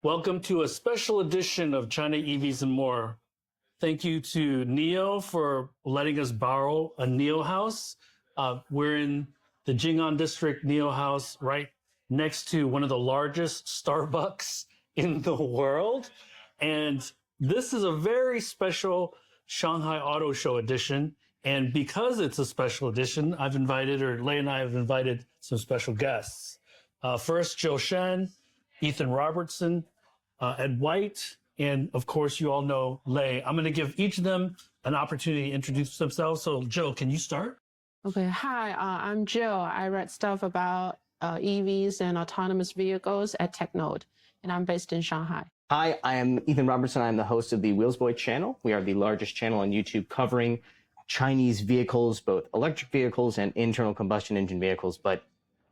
Welcome to a special edition of China EVs and More. Thank you to NIO for letting us borrow a NIO house. We're in the Jing'an District NIO house right next to one of the largest Starbucks in the world. And this is a very special Shanghai Auto Show edition. And because it's a special edition, Lei and I have invited some special guests. First, Jill Shen, Ethan Robertson, Ed White, and of course, you all know Lei. I'm going to give each of them an opportunity to introduce themselves. So, Jill, can you start? Okay, hi, I'm Jill. I read stuff about EVs and autonomous vehicles at TechNode, and I'm based in Shanghai. Hi, I am Ethan Robertson. I'm the host of the Wheelsboy channel. We are the largest channel on YouTube covering Chinese vehicles, both electric vehicles and internal combustion engine vehicles, but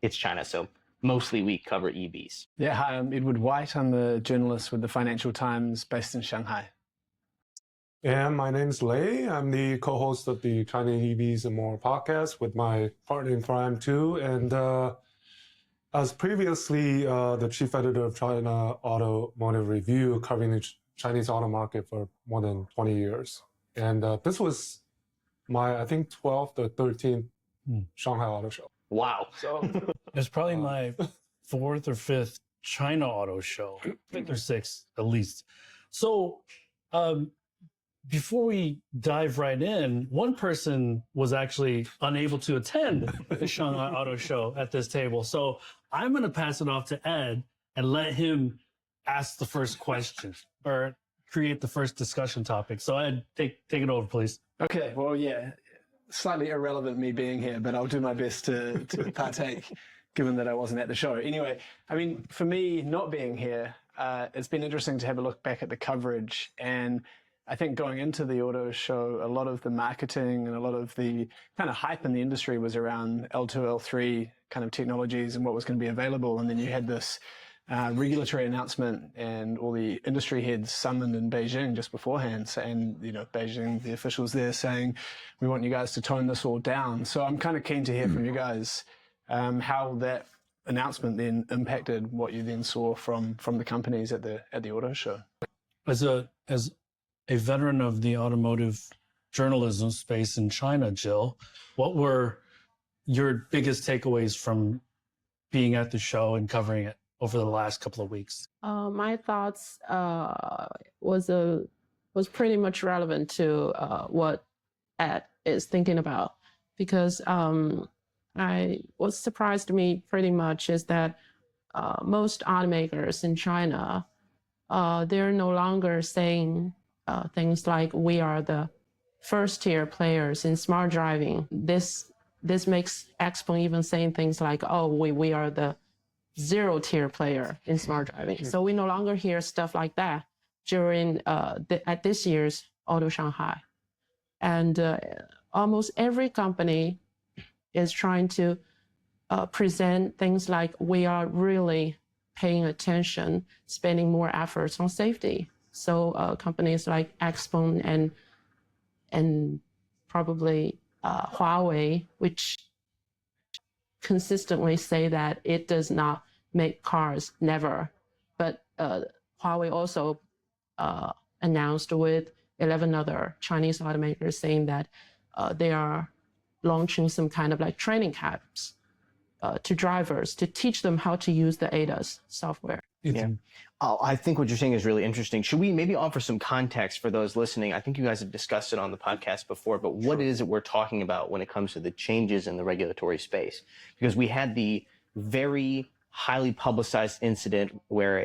it's China, so mostly we cover EVs. Yeah, hi, I'm Edward White. I'm the journalist with the Financial Times based in Shanghai. And my name's Lei. I'm the co-host of the China EVs and More podcast with my partner in crime too. And I was previously the chief editor of China Automotive Review, covering the Chinese auto market for more than 20 years. And this was my, I think, 12th or 13th Shanghai Auto Show. Wow. So It's probably my fourth or fifth China Auto Show, fifth or sixth at least. So before we dive right in, one person was actually unable to attend the Shanghai Auto Show at this table. So I'm going to pass it off to Ed and let him ask the first question or create the first discussion topic. So Ed, take it over, please. Okay, well, yeah, slightly irrelevant me being here, but I'll do my best to partake, given that I wasn't at the show. Anyway, I mean, for me, not being here, it's been interesting to have a look back at the coverage. And I think going into the auto show, a lot of the marketing and a lot of the kind of hype in the industry was around L2, L3 kind of technologies and what was going to be available. And then you had this regulatory announcement and all the industry heads summoned in Beijing just beforehand. And, you know, Beijing, the officials there saying, we want you guys to tone this all down. So I'm kind of keen to hear from you guys how that announcement then impacted what you then saw from the companies at the auto show. As a veteran of the automotive journalism space in China, Jill, what were your biggest takeaways from being at the show and covering it over the last couple of weeks? My thoughts was pretty much relevant to what Ed is thinking about, because what surprised me pretty much is that most automakers in China, they're no longer saying things like we are the first tier players in smart driving. This makes Xpeng even saying things like, oh, we are the zero tier player in smart driving. So we no longer hear stuff like that during at this year's Auto Shanghai. And almost every company is trying to present things like we are really paying attention, spending more efforts on safety. So companies like Xpeng and probably Huawei, which consistently say that it does not make cars, never. But Huawei also announced with 11 other Chinese automakers saying that they are launching some kind of like training camps to drivers to teach them how to use the ADAS software. Yeah. Oh, I think what you're saying is really interesting. Should we maybe offer some context for those listening? I think you guys have discussed it on the podcast before, but what is it we're talking about when it comes to the changes in the regulatory space? Because we had the very highly publicized incident where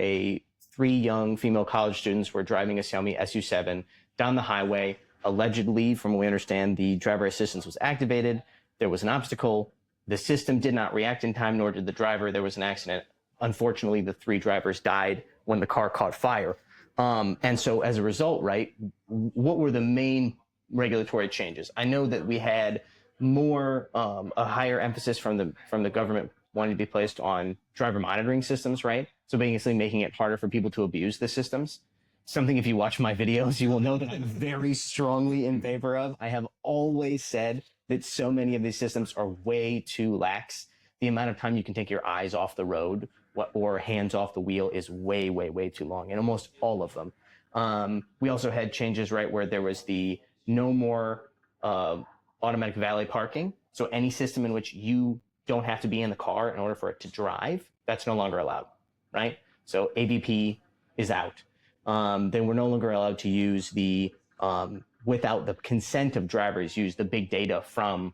three young female college students were driving a Xiaomi SU7 down the highway. Allegedly, from what we understand, the driver assistance was activated. There was an obstacle. The system did not react in time, nor did the driver. There was an accident. Unfortunately, the three drivers died when the car caught fire. And so as a result, right, what were the main regulatory changes? I know that we had more, a higher emphasis from the government wanting to be placed on driver monitoring systems, right? So basically making it harder for people to abuse the systems. Something, if you watch my videos, you will know that I'm very strongly in favor of. I have always said that so many of these systems are way too lax. The amount of time you can take your eyes off the road or hands off the wheel is way, way, way too long in almost all of them. We also had changes, right, where there was the no more automatic valet parking. So any system in which you don't have to be in the car in order for it to drive, that's no longer allowed, right? So AVP is out. Then we're no longer allowed to use the, without the consent of drivers, use the big data from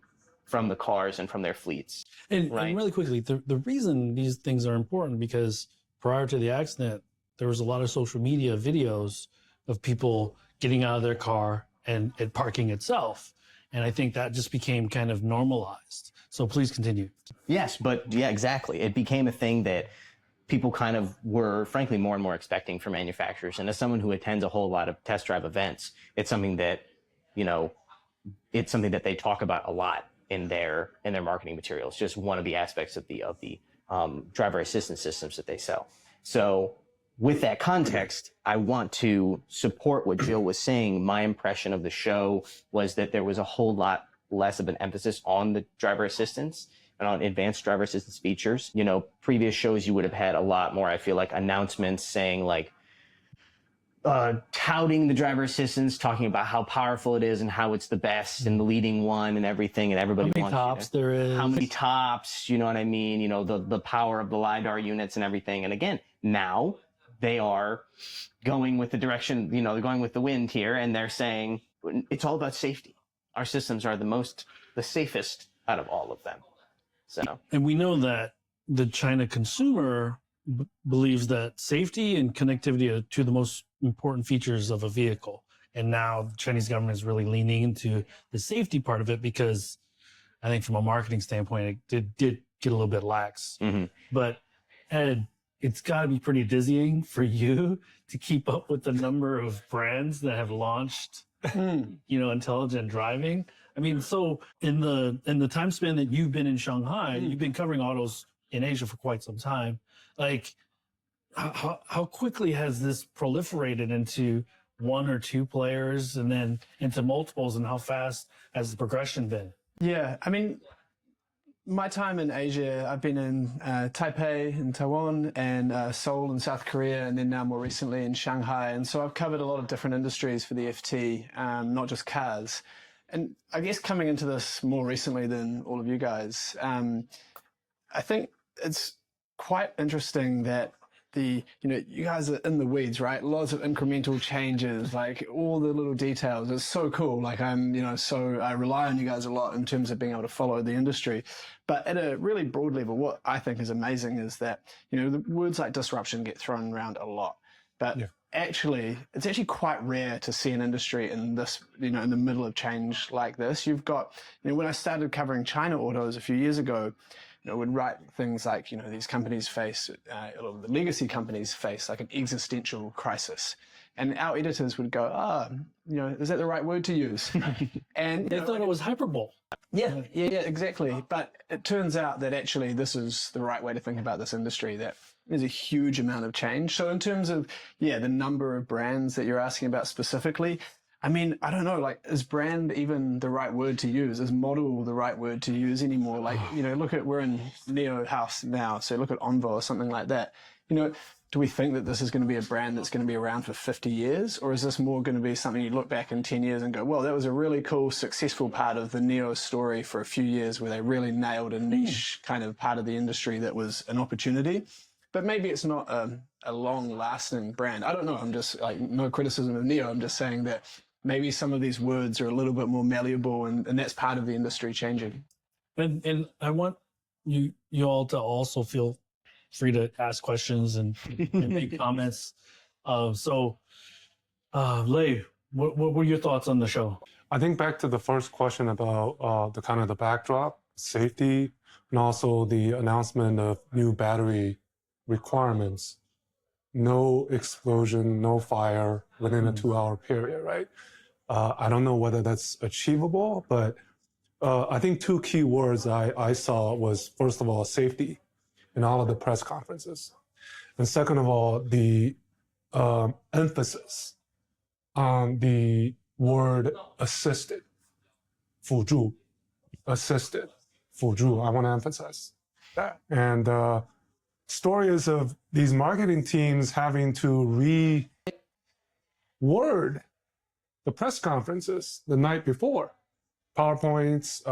the cars and from their fleets. And Right. really quickly, the reason these things are important because prior to the accident, there was a lot of social media videos of people getting out of their car and it parking itself. And I think that just became kind of normalized. So please continue. Yes, but yeah, exactly. It became a thing that people kind of were, frankly, more and more expecting from manufacturers. And as someone who attends a whole lot of test drive events, it's something that, you know, it's something that they talk about a lot in their marketing materials. Just one of the aspects of the driver assistance systems that they sell. So with that context, I want to support what Jill was saying. My impression of the show was that there was a whole lot less of an emphasis on the driver assistance and on advanced driver assistance features. You know, previous shows you would have had a lot more, I feel like, announcements saying like, touting the driver assistance, talking about how powerful it is and how it's the best and the leading one and everything, and everybody How many wants tops there is? how many tops, you know what I mean? You know, the power of the LiDAR units and everything. And again, now they are going with the direction, you know, they're going with the wind here, and they're saying it's all about safety. Our systems are the safest out of all of them. So, And we know that the China consumer believes that safety and connectivity are two of the most important features of a vehicle. And now the Chinese government is really leaning into the safety part of it because I think from a marketing standpoint, it did get a little bit lax. But Ed, it's got to be pretty dizzying for you to keep up with the number of brands that have launched, you know, intelligent driving. I mean, so in the time span that you've been in Shanghai, you've been covering autos in Asia for quite some time. Like, how quickly has this proliferated into one or two players and then into multiples, and how fast has the progression been? Yeah, I mean, my time in Asia, I've been in Taipei in Taiwan and Seoul in South Korea, and then now more recently in Shanghai. And so I've covered a lot of different industries for the FT, not just cars. And I guess coming into this more recently than all of you guys, I think it's quite interesting that you guys are in the weeds, right? Lots of incremental changes, like all the little details. It's so cool. Like I rely on you guys a lot in terms of being able to follow the industry. But at a really broad level, what I think is amazing is that, you know, the words like disruption get thrown around a lot. But actually, it's actually quite rare to see an industry in this, you know, in the middle of change like this. You've got, you know, when I started covering China autos a few years ago, you know, would write things like, you know, these companies face, the legacy companies face like an existential crisis. And our editors would go, you know, is that the right word to use? And They thought it was hyperbole. Yeah, exactly. But it turns out that actually this is the right way to think about this industry, that there's a huge amount of change. So in terms of, the number of brands that you're asking about specifically, I mean, I don't know, like, is brand even the right word to use? Is model the right word to use anymore? Like, you know, we're in Neo House now, so look at Envo or something like that. You know, do we think that this is going to be a brand that's going to be around for 50 years? Or is this more going to be something you look back in 10 years and go, well, that was a really cool, successful part of the Neo story for a few years where they really nailed a niche kind of part of the industry that was an opportunity. But maybe it's not a long-lasting brand. I don't know. I'm just like, no criticism of Neo. I'm just saying that maybe some of these words are a little bit more malleable, and that's part of the industry changing. And I want you all to also feel free to ask questions and make comments. Lei, what were your thoughts on the show? I think back to the first question about the kind of the backdrop, safety, and also the announcement of new battery requirements. No explosion, no fire within a 2-hour period, right? I don't know whether that's achievable, but I think two key words I saw was, first of all, safety in all of the press conferences. And second of all, the emphasis on the word assisted, 辅助, assisted, 辅助. I want to emphasize that. And stories of these marketing teams having to reword the press conferences the night before, PowerPoints,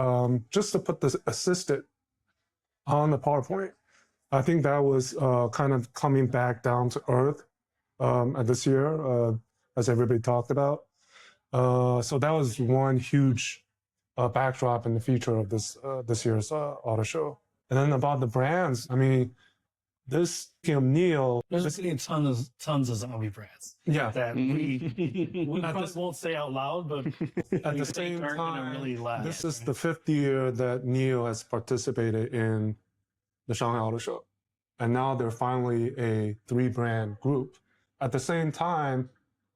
just to put the assistant on the PowerPoint. I think that was kind of coming back down to earth this year, as everybody talked about. So that was one huge backdrop in the future of this year's auto show. And then about the brands, I mean, this Neil. There's tons of zombie brands. Yeah. That we probably won't say out loud, but At the same aren't gonna time, really last. this is the 5th year that NIO has participated in the Shanghai Auto Show. And now they're finally a 3-brand group. At the same time,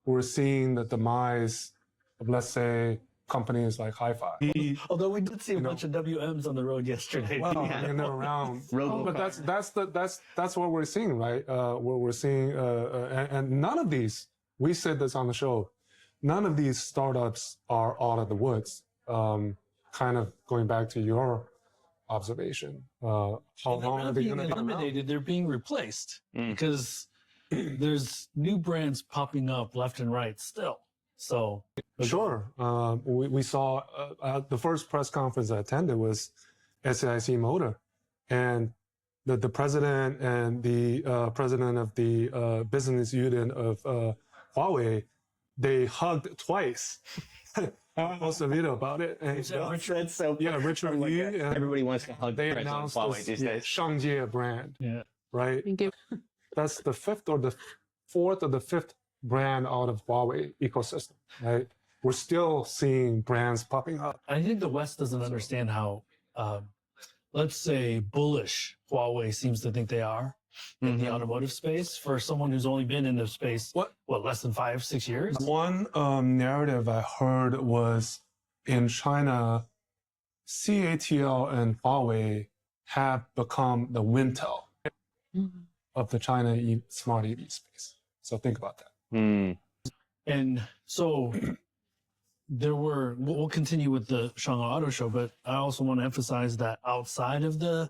we're seeing the demise of, let's say, companies like Hi-Fi. Although we did see a bunch of WMs on the road yesterday. Well, and they're around. Robo But that's what we're seeing, right? What we're seeing, and none of these, we said this on the show, none of these startups are out of the woods. Kind of going back to your observation, how long are they going to be eliminated? They're being replaced because there's new brands popping up left and right still. So Sure. We saw the first press conference I attended was SAIC Motor, and the president and the president of the business unit of Huawei, they hugged twice. I posted a video about it. And That's so yeah, Richard Yu. And everybody wants to hug they the president of announced Huawei these this days. Shangjie brand, yeah, right? Thank you. That's the 5th or the 4th or the 5th brand out of Huawei ecosystem, right? We're still seeing brands popping up. I think the West doesn't understand how, let's say, bullish Huawei seems to think they are in the automotive space for someone who's only been in the space what less than 5-6 years. One narrative I heard was in China, CATL and Huawei have become the Wintel of the China smart EV space. So think about that. And so we'll continue with the Shanghai Auto Show, but I also want to emphasize that outside of the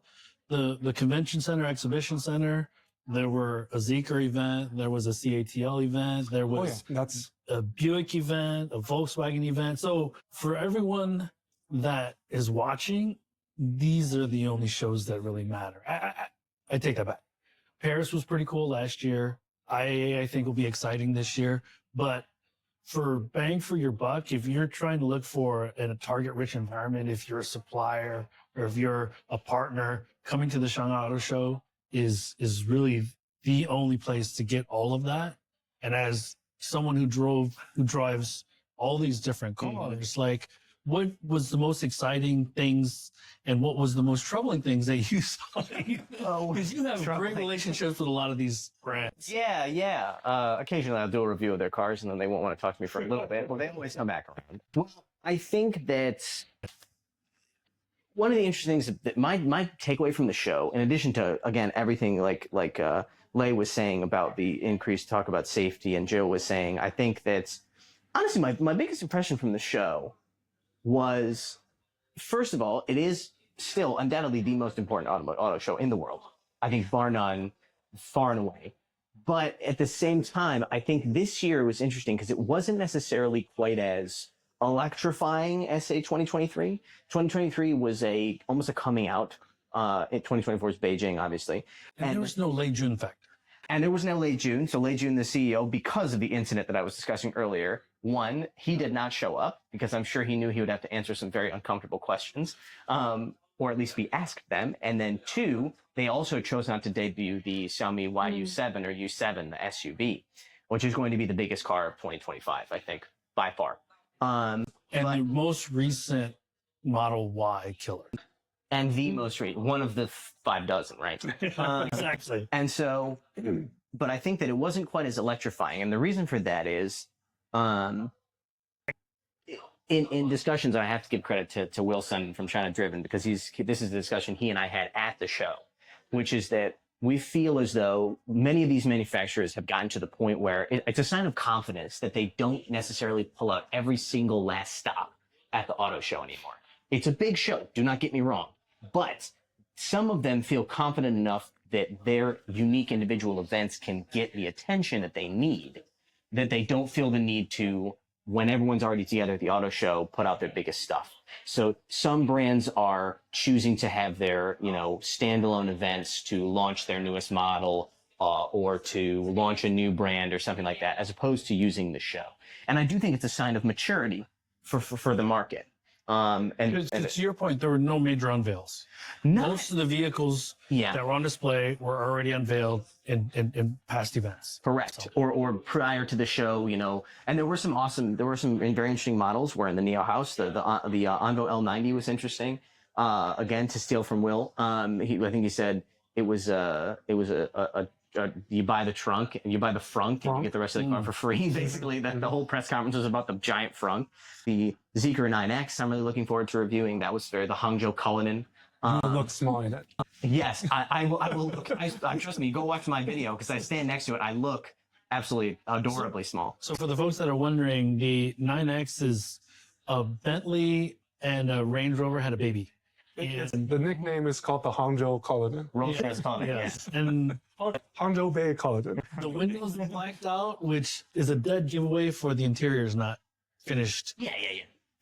convention center, exhibition center, there were a Zeekr event, there was a CATL event, there was That's a Buick event, a Volkswagen event. So for everyone that is watching, these are the only shows that really matter. I take that back. Paris was pretty cool last year. IAA, I think, will be exciting this year. But for bang for your buck, if you're trying to look for in a target-rich environment, if you're a supplier or if you're a partner, coming to the Shanghai Auto Show is really the only place to get all of that. And as someone who drives all these different cars, like, what was the most exciting things and what was the most troubling things that you saw? Because you have great relationships with a lot of these brands. Yeah. Occasionally I'll do a review of their cars and then they won't want to talk to me for a little bit. Well, they always come back around. Well, I think that one of the interesting things that my takeaway from the show, in addition to, again, everything like Lei was saying about the increased talk about safety and Jill was saying, I think that, honestly, my biggest impression from the show was, first of all, it is still undoubtedly the most important auto show in the world. I think bar none, far and away. But at the same time, I think this year was interesting because it wasn't necessarily quite as electrifying as, say, 2023. 2023 was almost a coming out. 2024 is Beijing, obviously. And there was no late June factor. And there was no Lei Jun. So Lei Jun, the CEO, because of the incident that I was discussing earlier, one, he did not show up because I'm sure he knew he would have to answer some very uncomfortable questions, or at least be asked them. And then two, they also chose not to debut the Xiaomi YU7 or U7, the SUV, which is going to be the biggest car of 2025, I think, by far. And the most recent Model Y killer. And the most recent, one of the 6, right? Exactly. And so, but I think that it wasn't quite as electrifying. And the reason for that is, in discussions, I have to give credit to Wilson from China Driven, because this is the discussion he and I had at the show, which is that we feel as though many of these manufacturers have gotten to the point where it's a sign of confidence that they don't necessarily pull out every single last stop at the auto show anymore. It's a big show, do not get me wrong, but some of them feel confident enough that their unique individual events can get the attention that they need, that they don't feel the need to, when everyone's already together at the auto show, put out their biggest stuff. So some brands are choosing to have their, standalone events to launch their newest model, or to launch a new brand or something like that, as opposed to using the show. And I do think it's a sign of maturity for the market. And to your point, there were no major unveils. Most of the vehicles that were on display were already unveiled in past events. Correct. So. Or prior to the show, and there were some very interesting models were in the Neo House. The Envo L90 was interesting. Again, to steal from Will, I think he said it was you buy the trunk and you buy the frunk and you get the rest of the car for free. Basically, the whole press conference was about the giant frunk. The Zeekr 9X, I'm really looking forward to reviewing. That was the Hangzhou Cullinan. Looks small in it. Yes, I will look. Trust me, go watch my video because I stand next to it. I look absolutely adorably small. So for the folks that are wondering, the 9X is a Bentley and a Range Rover had a baby. And the nickname is called the Hangzhou Cullinan. Rolls-Royce Cullinan, yes. And Hangzhou Bay Cullinan. the windows are blacked out, which is a dead giveaway for the interior is not finished. Yeah.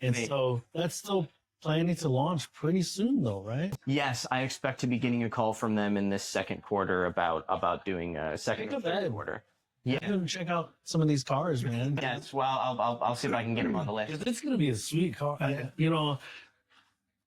And so that's still planning to launch pretty soon, though, right? Yes, I expect to be getting a call from them in this second quarter about doing a second or third quarter. Yeah, check out some of these cars, man. Yes, well, I'll see if I can get them on the list. It's gonna be a sweet car.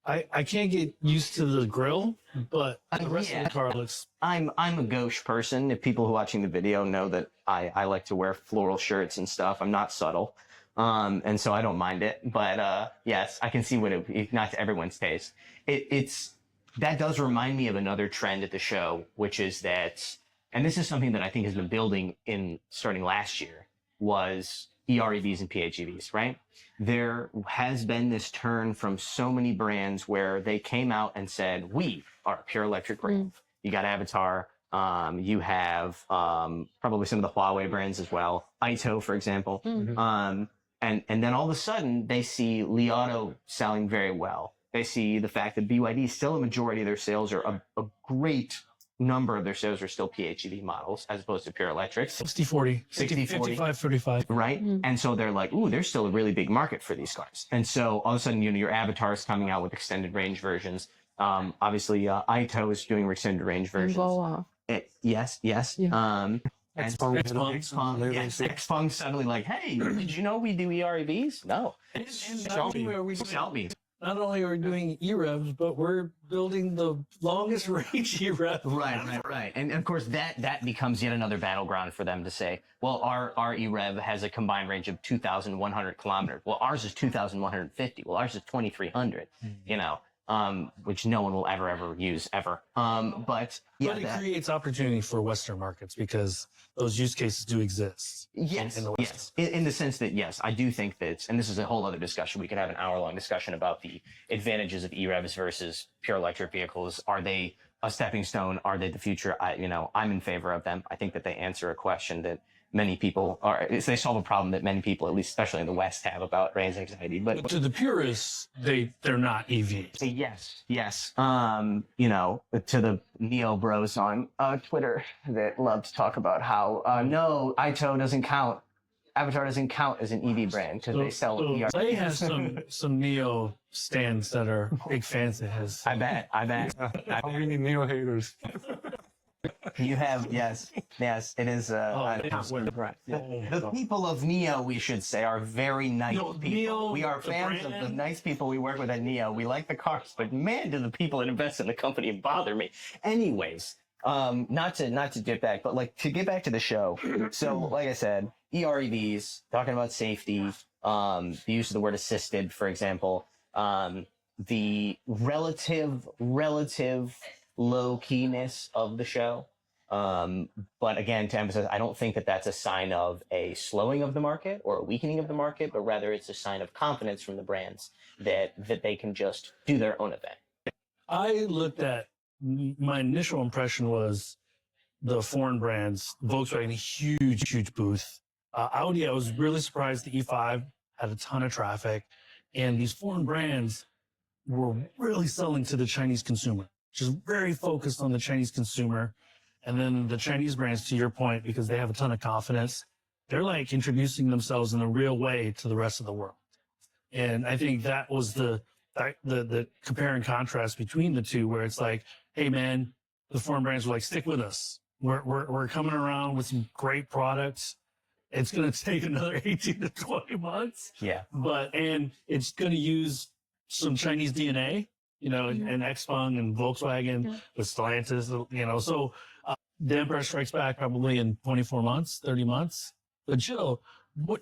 I can't get used to the grill, but the rest of the car looks. I'm a gauche person. If people who are watching the video know that I like to wear floral shirts and stuff. I'm not subtle, and so I don't mind it. But yes, I can see what it not to everyone's taste. That does remind me of another trend at the show, which is that, and this is something that I think has been building in starting last year, was EREVs and PHEVs, right? There has been this turn from so many brands where they came out and said, we are a pure electric brand. You got Avatar. You have probably some of the Huawei brands as well. Aito, for example. And then all of a sudden, they see Li Auto selling very well. They see the fact that BYD, still a majority of their sales are a great number of their sales are still PHEV models as opposed to pure electrics. 60-40, 55-35. Right? And so they're like, ooh, there's still a really big market for these cars. And so all of a sudden, your Avatar is coming out with extended range versions. Obviously, Aito is doing extended range versions. Yes. Yeah. Xpeng's suddenly like, hey, did you know we do EREVs? No. Xiaomi. Not only are we doing EREVs, but we're building the longest range EREV. Right. And of course, that becomes yet another battleground for them to say, well, our EREV has a combined range of 2,100 kilometers. Well, ours is 2,150. Well, ours is 2,300, which no one will ever use ever. But it creates opportunity for Western markets because those use cases do exist. Yes. In the sense that, yes, I do think that, and this is a whole other discussion. We could have an hour-long discussion about the advantages of EREVs versus pure electric vehicles. Are they a stepping stone? Are they the future? I'm in favor of them. I think that they answer a question that many people they solve a problem that many people, at least especially in the West, have about range anxiety. But to the purists, they're not EVs. Yes. To the neo bros on Twitter that love to talk about how no, Aito doesn't count. Avatar doesn't count as an EV brand because they sell ER. They have some neo stands that are big fans of his. I bet. How many neo haters? You have, yes, it is. The people of Neo, we should say, are very nice people. Neo, we are fans of the nice people we work with at Neo. We like the cars, but man, do the people that invest in the company bother me. Anyways, not to get back, but to get back to the show. So, like I said, EREVs, talking about safety, the use of the word assisted, for example, the relative low keyness of the show. But again, to emphasize, I don't think that that's a sign of a slowing of the market or a weakening of the market, but rather it's a sign of confidence from the brands that they can just do their own event. I looked at, my initial impression was the foreign brands, Volkswagen, huge booth. Audi, I was really surprised the E5 had a ton of traffic, and these foreign brands were really selling to the Chinese consumer, just very focused on the Chinese consumer. And then the Chinese brands, to your point, because they have a ton of confidence, they're like introducing themselves in a real way to the rest of the world. And I think that was the compare and contrast between the two, where it's like, hey man, the foreign brands were like, stick with us. We're coming around with some great products. It's going to take another 18 to 20 months. Yeah. And it's going to use some Chinese DNA, and Xpeng and Volkswagen with Stellantis, so the Empire Strikes Back probably in 24 months, 30 months. But Jill, what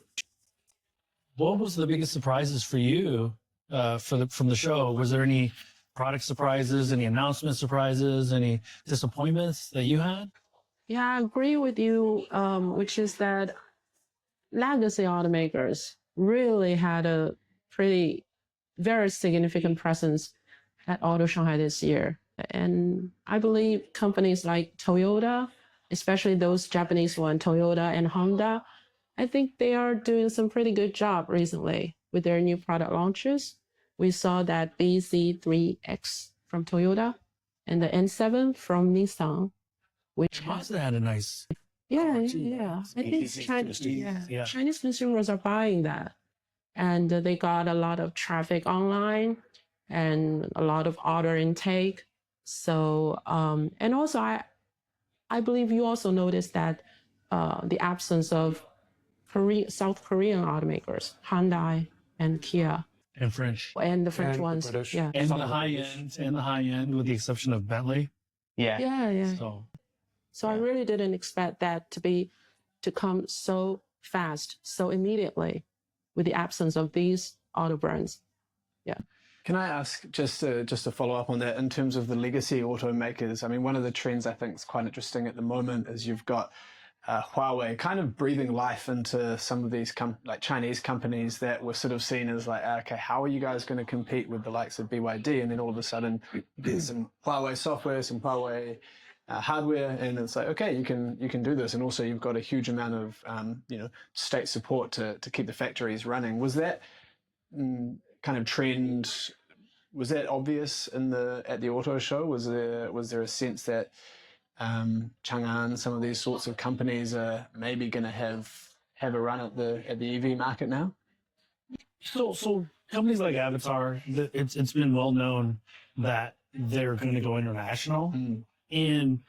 was the biggest surprises for you from the show? Was there any product surprises, any announcement surprises, any disappointments that you had? Yeah, I agree with you, which is that legacy automakers really had a very significant presence at Auto Shanghai this year. And I believe companies like Toyota, especially those Japanese ones, Toyota and Honda, I think they are doing some pretty good job recently with their new product launches. We saw that BZ3X from Toyota and the N7 from Nissan, which Mazda had a nice. yeah. I think Yeah. Chinese consumers are buying that. And they got a lot of traffic online and a lot of order intake. So, and also I believe you also noticed that the absence of South Korean automakers, Hyundai and Kia. And French. And the French And the ones. British. Yeah. And the high end, with the exception of Bentley. Yeah. Yeah. So I really didn't expect that to come so fast, so immediately, with the absence of these auto brands. Yeah. Can I ask just to follow up on that in terms of the legacy automakers? I mean, one of the trends I think is quite interesting at the moment is you've got Huawei kind of breathing life into some of these like Chinese companies that were sort of seen as like, okay, how are you guys going to compete with the likes of BYD? And then all of a sudden, there's some Huawei software, some Huawei hardware, and it's like, okay, you can do this. And also, you've got a huge amount of state support to keep the factories running. Was that kind of trend? Was that obvious at the auto show? Was there a sense that Chang'an, some of these sorts of companies are maybe going to have a run at the EV market now? So companies like Avatar, it's been well known that they're going to go international, and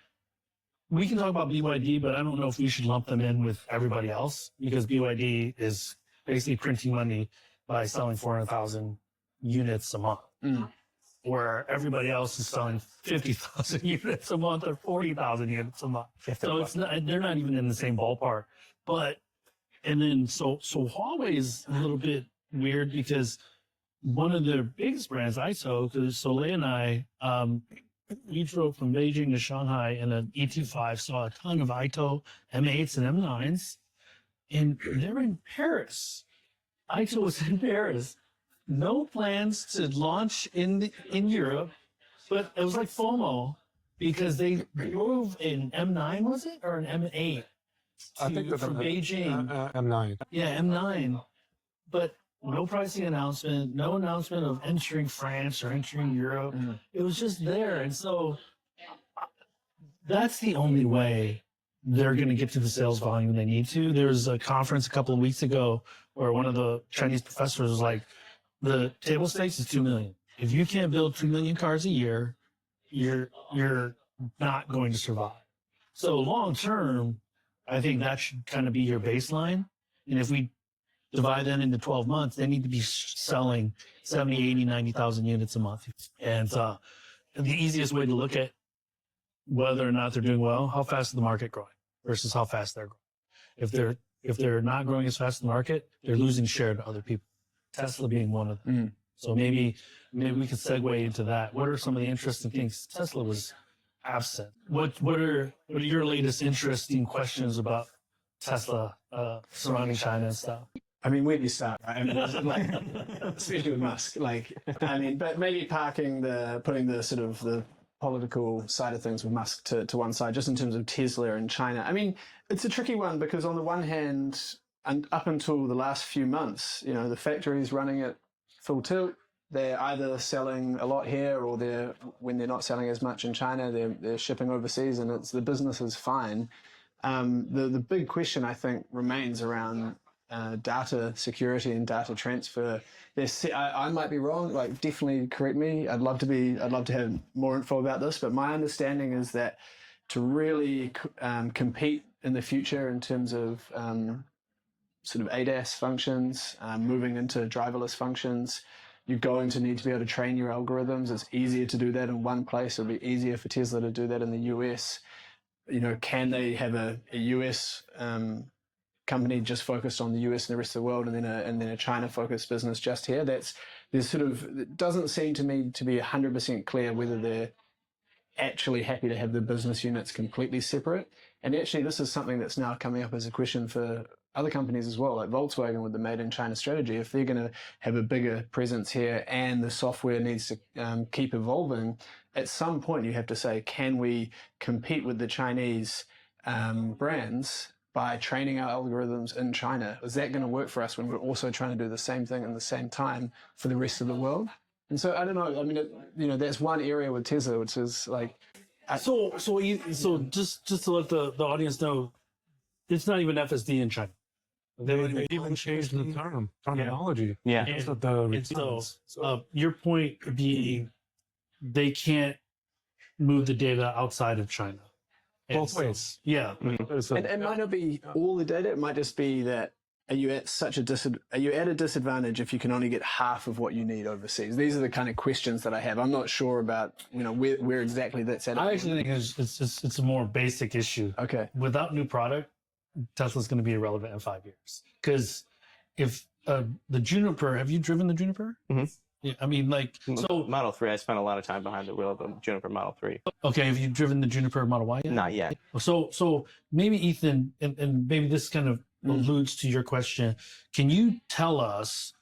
we can talk about BYD, but I don't know if we should lump them in with everybody else, because BYD is basically printing money by selling 400,000 units a month. Where everybody else is selling 50,000 units a month or 40,000 units a month. So they're not even in the same ballpark. So Huawei is a little bit weird, because one of their biggest brands, ISO, because Soleil and I, we drove from Beijing to Shanghai in an E25, saw a ton of Ito M8s and M9s, and they're in Paris. Ito was in Paris. No plans to launch in Europe, but it was like FOMO, because they drove an M9, was it, or an M8? I think that's from Beijing. M9. Yeah, M9. But no pricing announcement, no announcement of entering France or entering Europe. It was just there. And so that's the only way they're going to get to the sales volume they need to. There was a conference a couple of weeks ago where one of the Chinese professors was like, the table stakes is 2 million. If you can't build 2 million cars a year, you're not going to survive. So long term, I think that should kind of be your baseline. And if we divide that into 12 months, they need to be selling 70, 80, 90,000 units a month. And the easiest way to look at whether or not they're doing well, how fast is the market growing versus how fast they're growing. If they're not growing as fast as the market, they're losing share to other people. Tesla being one of them. So maybe we could segue into that. What are some of the interesting things? Tesla was absent. What are your latest interesting questions about Tesla surrounding China and stuff? I mean, where do you start? Right? I mean, especially with Musk. But maybe putting the sort of the political side of things with Musk to one side, just in terms of Tesla and China. I mean, it's a tricky one, because on the one hand, and up until the last few months, the factory's running at full tilt. they're either selling a lot here, or when they're not selling as much in China, they're shipping overseas, and the business is fine. The big question, I think, remains around data security and data transfer. I might be wrong. Like, definitely correct me. I'd love to have more info about this. But my understanding is that to really compete in the future in terms of sort of ADAS functions, moving into driverless functions, you're going to need to be able to train your algorithms. It's easier to do that in one place. It'll be easier for Tesla to do that in the US. Can they have a US company just focused on the US and the rest of the world, and then a China-focused business just here? It doesn't seem to me to be 100% clear whether they're actually happy to have the business units completely separate. And actually, this is something that's now coming up as a question for other companies as well, like Volkswagen with the Made in China strategy. If they're going to have a bigger presence here and the software needs to keep evolving, at some point you have to say, can we compete with the Chinese brands by training our algorithms in China? Is that going to work for us when we're also trying to do the same thing in the same time for the rest of the world? And so I don't know. I mean, that's one area with Tesla, which is like. So just to let the audience know, it's not even FSD in China. They even changed the terminology. Yeah. Because of the And so your point being, they can't move the data outside of China. both ways. Yeah. There's a- And it might not be all the data. It might just be that are you at a disadvantage if you can only get half of what you need overseas? These are the kind of questions that I have. I'm not sure about where exactly that's at. I actually think it's a more basic issue. Okay. Without new product, Tesla's going to be irrelevant in 5 years. Because if the Juniper, have you driven the Juniper? Mm-hmm. Yeah, I mean, like, so. Model 3, I spent a lot of time behind the wheel of the Juniper Model 3. Okay, have you driven the Juniper Model Y yet? Not yet. So maybe Ethan, and maybe this kind of alludes to your question. Can you tell us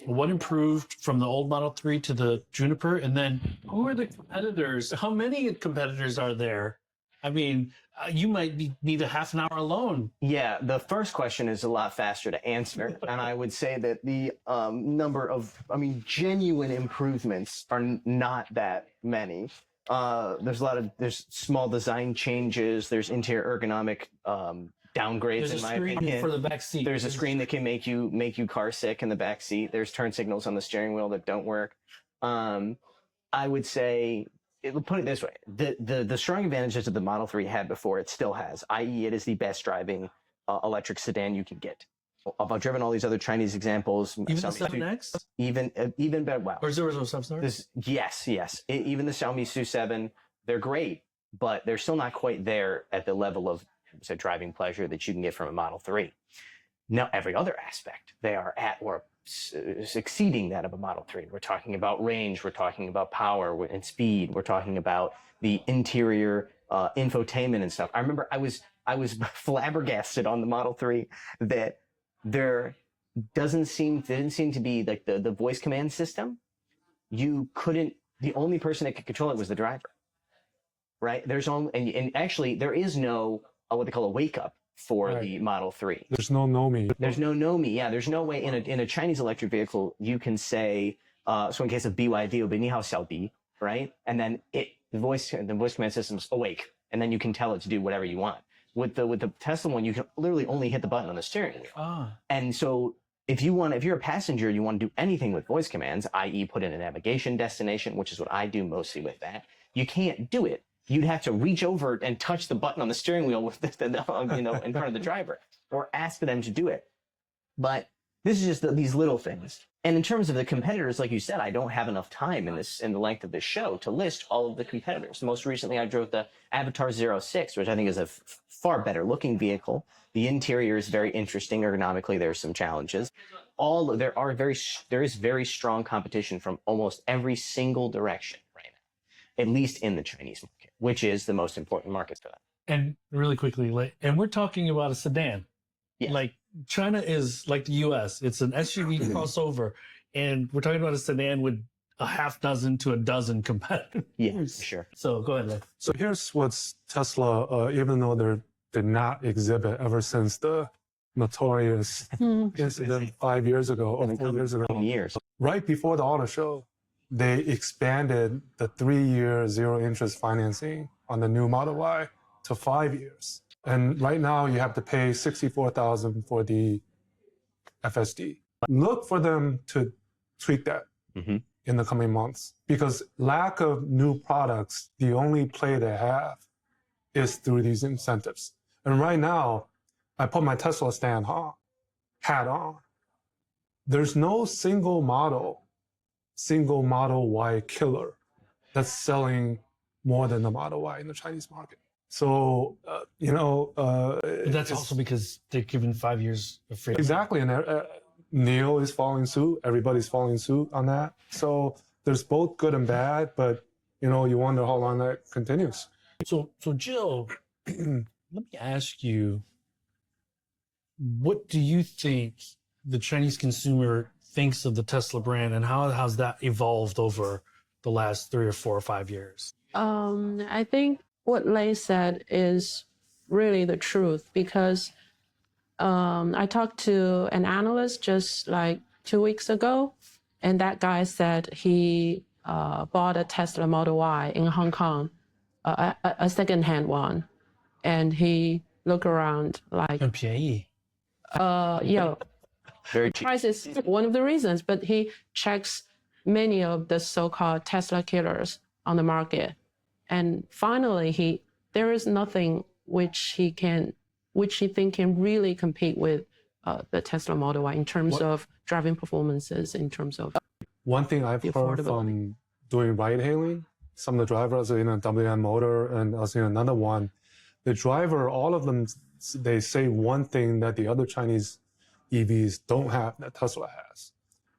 what improved from the old Model 3 to the Juniper? And then who are the competitors? How many competitors are there? I mean, you might need a half an hour alone. Yeah, the first question is a lot faster to answer. And I would say that the number of, genuine improvements are not that many. There's small design changes. There's interior ergonomic downgrades, There's in my a screen opinion. for the back seat. There's a screen that can make you car sick in the back seat. There's turn signals on the steering wheel that don't work. I would say, put it this way, the strong advantages that the Model 3 had before, it still has, i.e. it is the best driving electric sedan you can get. I've driven all these other Chinese examples. Even the 7X? Even better, wow. Or 007? Yes. Even the Xiaomi SU7, they're great, but they're still not quite there at the level of driving pleasure that you can get from a Model 3. Now, every other aspect, they are at or exceeding that of a Model 3. We're talking about range, we're talking about power and speed, we're talking about the interior infotainment and stuff. I remember I was flabbergasted on the Model 3 that there didn't seem to be like the voice command system. The only person that could control it was the driver, right? And actually there is no what they call a wake up for the Model 3. There's no Nomi. There's no Nomi. Yeah, there's no way in a Chinese electric vehicle you can say, so in case of BYD, it'll be Ni Hao Xiao Bi, right? And then the voice command system's awake, and then you can tell it to do whatever you want. With the Tesla one, you can literally only hit the button on the steering wheel. And so if you're a passenger, you want to do anything with voice commands, i.e. put in a navigation destination, which is what I do mostly with that, you can't do it. You'd have to reach over and touch the button on the steering wheel with in front of the driver, or ask them to do it. But this is just these little things. And in terms of the competitors, like you said, I don't have enough time in the length of this show to list all of the competitors. Most recently, I drove the Avatar 06, which I think is a far better looking vehicle. The interior is very interesting. Ergonomically, there are some challenges. There is very strong competition from almost every single direction right now, at least in the Chinese market, which is the most important market for them. And really quickly, and we're talking about a sedan. Yes. Like, China is like the US. It's an SUV crossover. And we're talking about a sedan with a half dozen to a dozen competitors. Yeah, for sure. So go ahead, Lei. So here's what's Tesla, even though they did not exhibit ever since the notorious incident 5 years ago or 4 years ago. right before the auto show, they expanded the 3-year zero interest financing on the new Model Y to 5 years. And right now you have to pay $64,000 for the FSD. Look for them to tweak that in the coming months, because lack of new products, the only play they have is through these incentives. And right now, I put my Tesla hat on. There's no single Model Y killer that's selling more than the Model Y in the Chinese market. So, But that's also because they're given 5 years of freedom. Exactly. And NIO is following suit. Everybody's following suit on that. So there's both good and bad, but you wonder how long that continues. So Jill, let me ask you, what do you think the Chinese consumer thinks of the Tesla brand, and how has that evolved over the last 3 or 4 or 5 years? I think what Lei said is really the truth, because I talked to an analyst just like 2 weeks ago, and that guy said he bought a Tesla Model Y in Hong Kong, a second-hand one, and he looked around like, Very cheap. price is one of the reasons, but he checks many of the so-called Tesla killers on the market, and finally there is nothing which he think can really compete with the Tesla Model Y in terms of driving performances, in terms of one thing I've heard from doing ride hailing, some of the drivers in a WM Motor and also in another one, the driver, all of them, they say one thing that the other Chinese EVs don't have that Tesla has.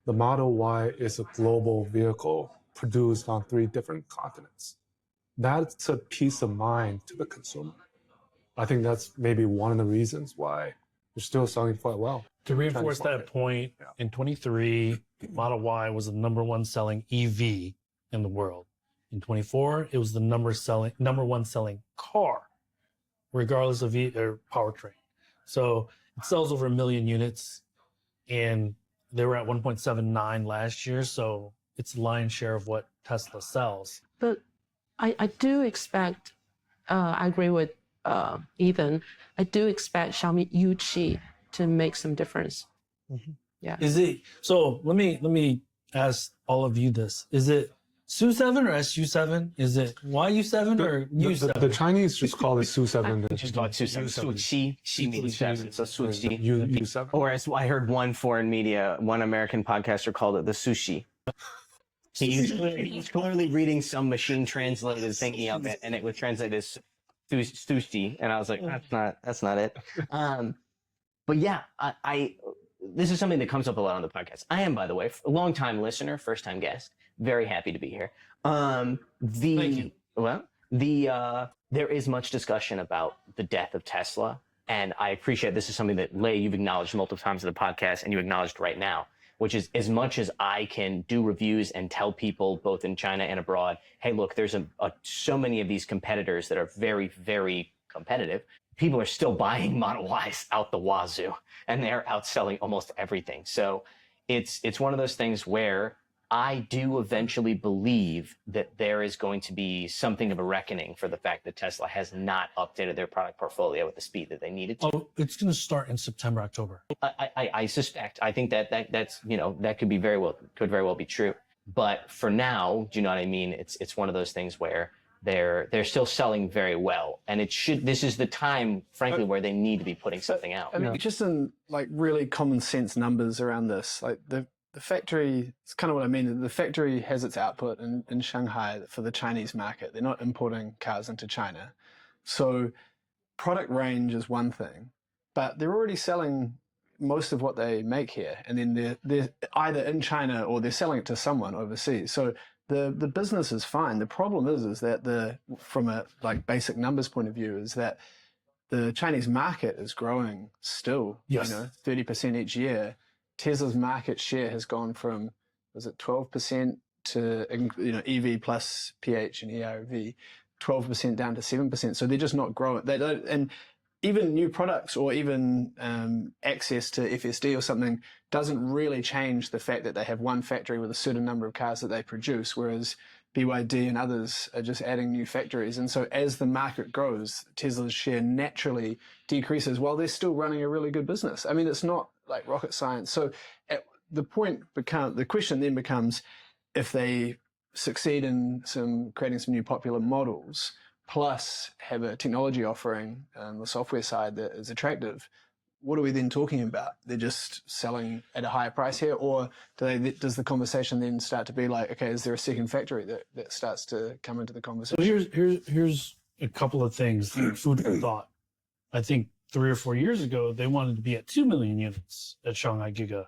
The Model Y is a global vehicle produced on 3 different continents. That's a peace of mind to the consumer. I think that's maybe one of the reasons why they're still selling quite well. To reinforce that point, in 23, Model Y was the #1 selling EV in the world. In 24, it was the #1 selling car, regardless of powertrain. So it sells over 1 million units, and they were at 1.79 last year. So it's the lion's share of what Tesla sells. But I do expect, I agree with Ethan, I do expect Xiaomi U-Qi to make some difference. Yeah. Is it, so let me ask all of you this. Is it SU7 or SU7? Is it YU7 or U7? The Chinese just call it SU7. Just call it Su7. Su-Qi. She means 7. So Su-Qi. U7. Or as I heard one foreign media, one American podcaster called it the sushi. He's clearly reading some machine translated thingy of it, and it would translate as sushi. And I was like, that's not it. But yeah, this is something that comes up a lot on the podcast. I am, by the way, a long-time listener, first-time guest. Very happy to be here. Thank you. Well, there is much discussion about the death of Tesla, and I appreciate this is something that, Lei, you've acknowledged multiple times in the podcast, and you acknowledged right now, which is, as much as I can do reviews and tell people both in China and abroad, hey, look, there's so many of these competitors that are very, very competitive. People are still buying Model Ys out the wazoo, and they're outselling almost everything. So it's one of those things where I do eventually believe that there is going to be something of a reckoning for the fact that Tesla has not updated their product portfolio at the speed that they needed to. Oh, it's going to start in September, October. I suspect. I think that's that could very well be true. But for now, do you know what I mean? It's one of those things where they're still selling very well, and this is the time, frankly, where they need to be putting something out. I mean, just in like really common sense numbers around this, like the factory, it's kind of what I mean. The factory has its output in Shanghai for the Chinese market. They're not importing cars into China. So product range is one thing, but they're already selling most of what they make here. And then they're either in China or they're selling it to someone overseas. So the business is fine. The problem is that from a like basic numbers point of view, is that the Chinese market is growing still, 30% each year. Tesla's market share has gone from, was it 12% to, EV plus PH and ERV, 12% down to 7%. So they're just not growing. They don't, and even new products or even access to FSD or something doesn't really change the fact that they have one factory with a certain number of cars that they produce, whereas BYD and others are just adding new factories. And so as the market grows, Tesla's share naturally decreases while they're still running a really good business. I mean, it's not like rocket science. So the question then becomes, if they succeed in creating some new popular models, plus have a technology offering on the software side that is attractive, what are we then talking about? They're just selling at a higher price here, or does the conversation then start to be like, okay, is there a second factory that starts to come into the conversation? So here's a couple of things, food for thought. I think 3 or 4 years ago, they wanted to be at 2 million units at Shanghai Giga,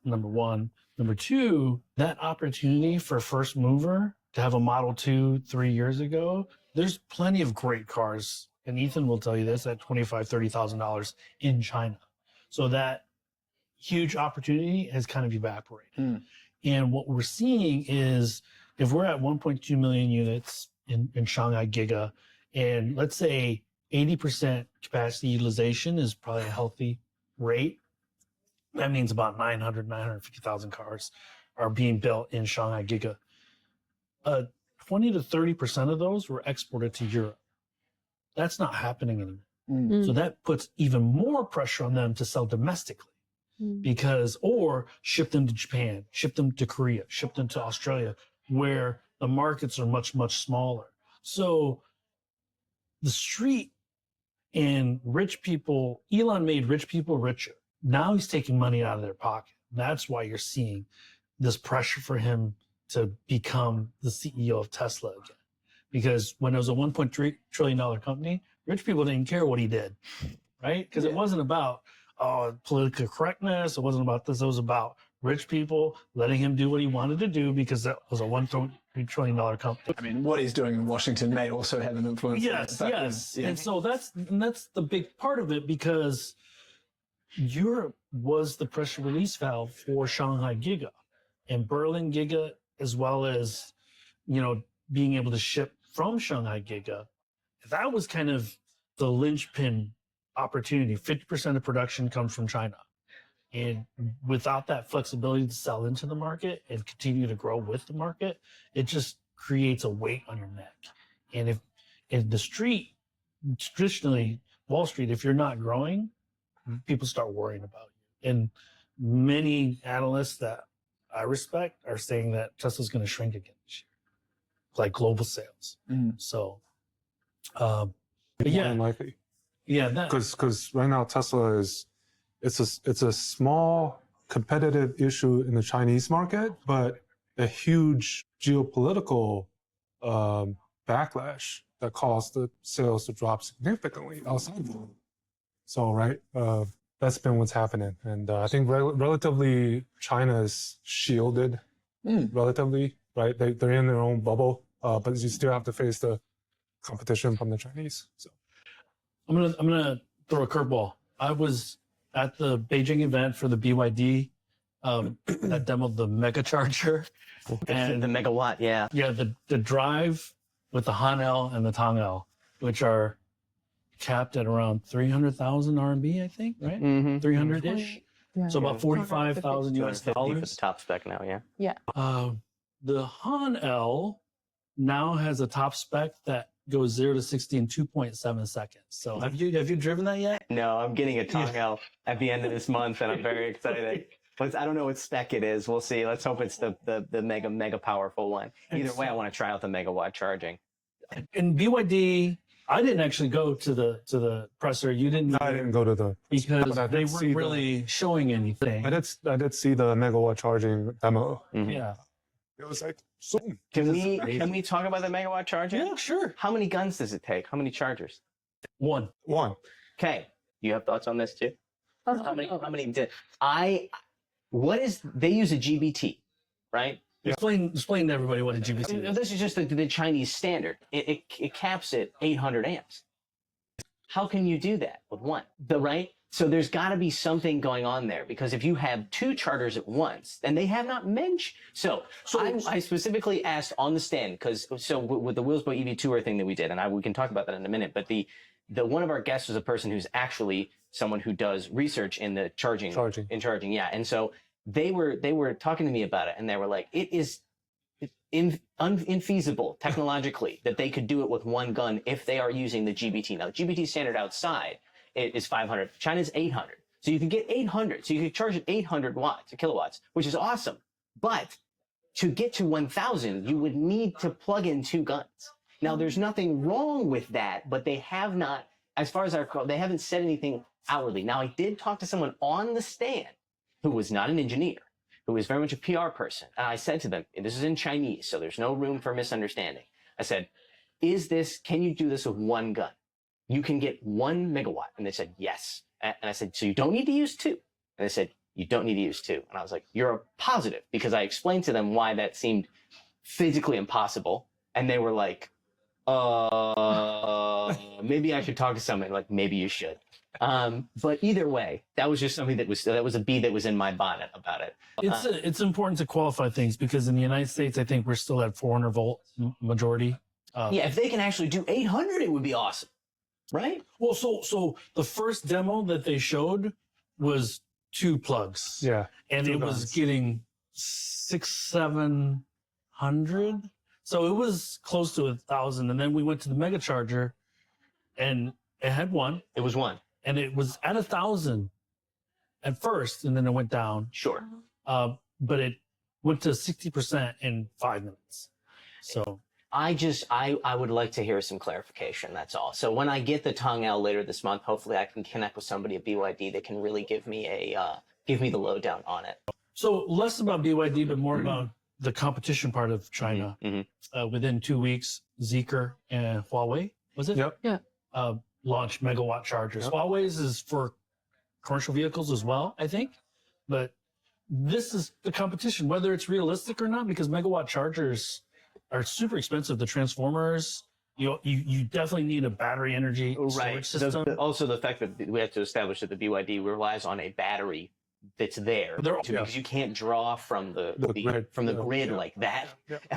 number one. Number two, that opportunity for first mover to have a Model 2 3 years ago, there's plenty of great cars, and Ethan will tell you this, at $25,000, $30,000 in China. So that huge opportunity has kind of evaporated. And what we're seeing is, if we're at 1.2 million units in Shanghai Giga, and let's say 80% capacity utilization is probably a healthy rate, that means about 950,000 cars are being built in Shanghai Giga. 20 to 30% of those were exported to Europe. That's not happening anymore. So that puts even more pressure on them to sell domestically, or ship them to Japan, ship them to Korea, ship them to Australia, where the markets are much, much smaller. So the street and rich people, Elon made rich people richer. Now he's taking money out of their pocket. That's why you're seeing this pressure for him to become the CEO of Tesla again. Because when it was a $1.3 trillion company, rich people didn't care what he did, right? Because it wasn't about political correctness. It wasn't about this. It was about rich people letting him do what he wanted to do because that was a $1.3 trillion company. I mean, what he's doing in Washington may also have an influence. Yes. And so that's the big part of it, because Europe was the pressure release valve for Shanghai Giga and Berlin Giga, as well as, being able to ship from Shanghai Giga. That was kind of the linchpin opportunity. 50% of production comes from China. And without that flexibility to sell into the market and continue to grow with the market, it just creates a weight on your neck. And if in the street, traditionally, Wall Street, if you're not growing, people start worrying about you. And many analysts that I respect are saying that Tesla's going to shrink again this year, like global sales. So, but yeah, unlikely. Yeah, because right now Tesla it's a small competitive issue in the Chinese market, but a huge geopolitical backlash that caused the sales to drop significantly outside of them. So, right, that's been what's happening. And I think relatively China is shielded, relatively, right? They're in their own bubble, but you still have to face the competition from the Chinese. So I'm gonna throw a curveball. I was at the Beijing event for the BYD that demoed the mega charger. And the megawatt, yeah. Yeah, the drive with the Han L and the Tang L, which are capped at around 300,000 RMB, I think, right? 300-ish. Yeah. So about 45,000 US $250 for dollars. the top spec now, yeah. Yeah. The Han L now has a top spec that goes 0 to 60 in 2.7 seconds. So have you driven that yet? No, I'm getting a Tong L at the end of this month, and I'm very excited. But I don't know what spec it is. We'll see. Let's hope it's the mega powerful one. Either way, I want to try out the megawatt charging. In BYD, I didn't actually go to the presser. You didn't? No, I didn't go to the because they weren't really showing anything. I did see the megawatt charging demo. Yeah. It was like, so Can we talk about the megawatt charging? Yeah, sure. How many guns does it take? How many chargers? One. Okay. You have thoughts on this too? How many did they use a GBT, right? Explain to everybody what a GBT is. This is just the Chinese standard. It caps at 800 amps. How can you do that with one? Right? So there's got to be something going on there, because if you have two charters at once, and they have not mentioned. So I specifically asked on the stand, with the Wheelsbo EV Tour thing that we did, and we can talk about that in a minute, but one of our guests was a person who's actually someone who does research in the charging. Yeah. And so they were talking to me about it, and they were like, it is infeasible technologically that they could do it with one gun if they are using the GBT. Now, the GBT standard outside is 500. China's 800. So you can get 800. So you can charge at 800 kilowatts, which is awesome. But to get to 1,000, you would need to plug in 2 guns. Now, there's nothing wrong with that, but they have not, as far as I recall, they haven't said anything outwardly. Now, I did talk to someone on the stand who was not an engineer, who was very much a PR person. And I said to them, and this is in Chinese, so there's no room for misunderstanding. I said, can you do this with one gun? You can get 1 megawatt. And they said, yes. And I said, so you don't need to use 2. And they said, you don't need to use 2. And I was like, you're positive, because I explained to them why that seemed physically impossible. And they were like, maybe I should talk to someone. Like, maybe you should. But either way, that was just something that was a bee that was in my bonnet about it. It's important to qualify things, because in the United States, I think we're still at 400 volt majority. Yeah, if they can actually do 800, it would be awesome, right? Well, so the first demo that they showed was 2 plugs. Yeah. And 2 it guns. was getting 700. So it was close to 1,000. And then we went to the mega charger, and it had 1. It was 1. And it was at 1,000 at first, and then it went down. Sure. But it went to 60% in 5 minutes. So I would like to hear some clarification. That's all. So when I get the Tong L later this month, hopefully I can connect with somebody at BYD that can really give me the lowdown on it. So less about BYD, but more about the competition part of China. Within 2 weeks, Zeekr and Huawei, was it? Yep. Yeah. Launched megawatt chargers. Yep. Huawei's is for commercial vehicles as well, I think. But this is the competition, whether it's realistic or not, because megawatt chargers are super expensive. The transformers, you definitely need a battery energy storage system. Also, the fact that we have to establish that the BYD relies on a battery that's there, because you can't draw from the grid like that,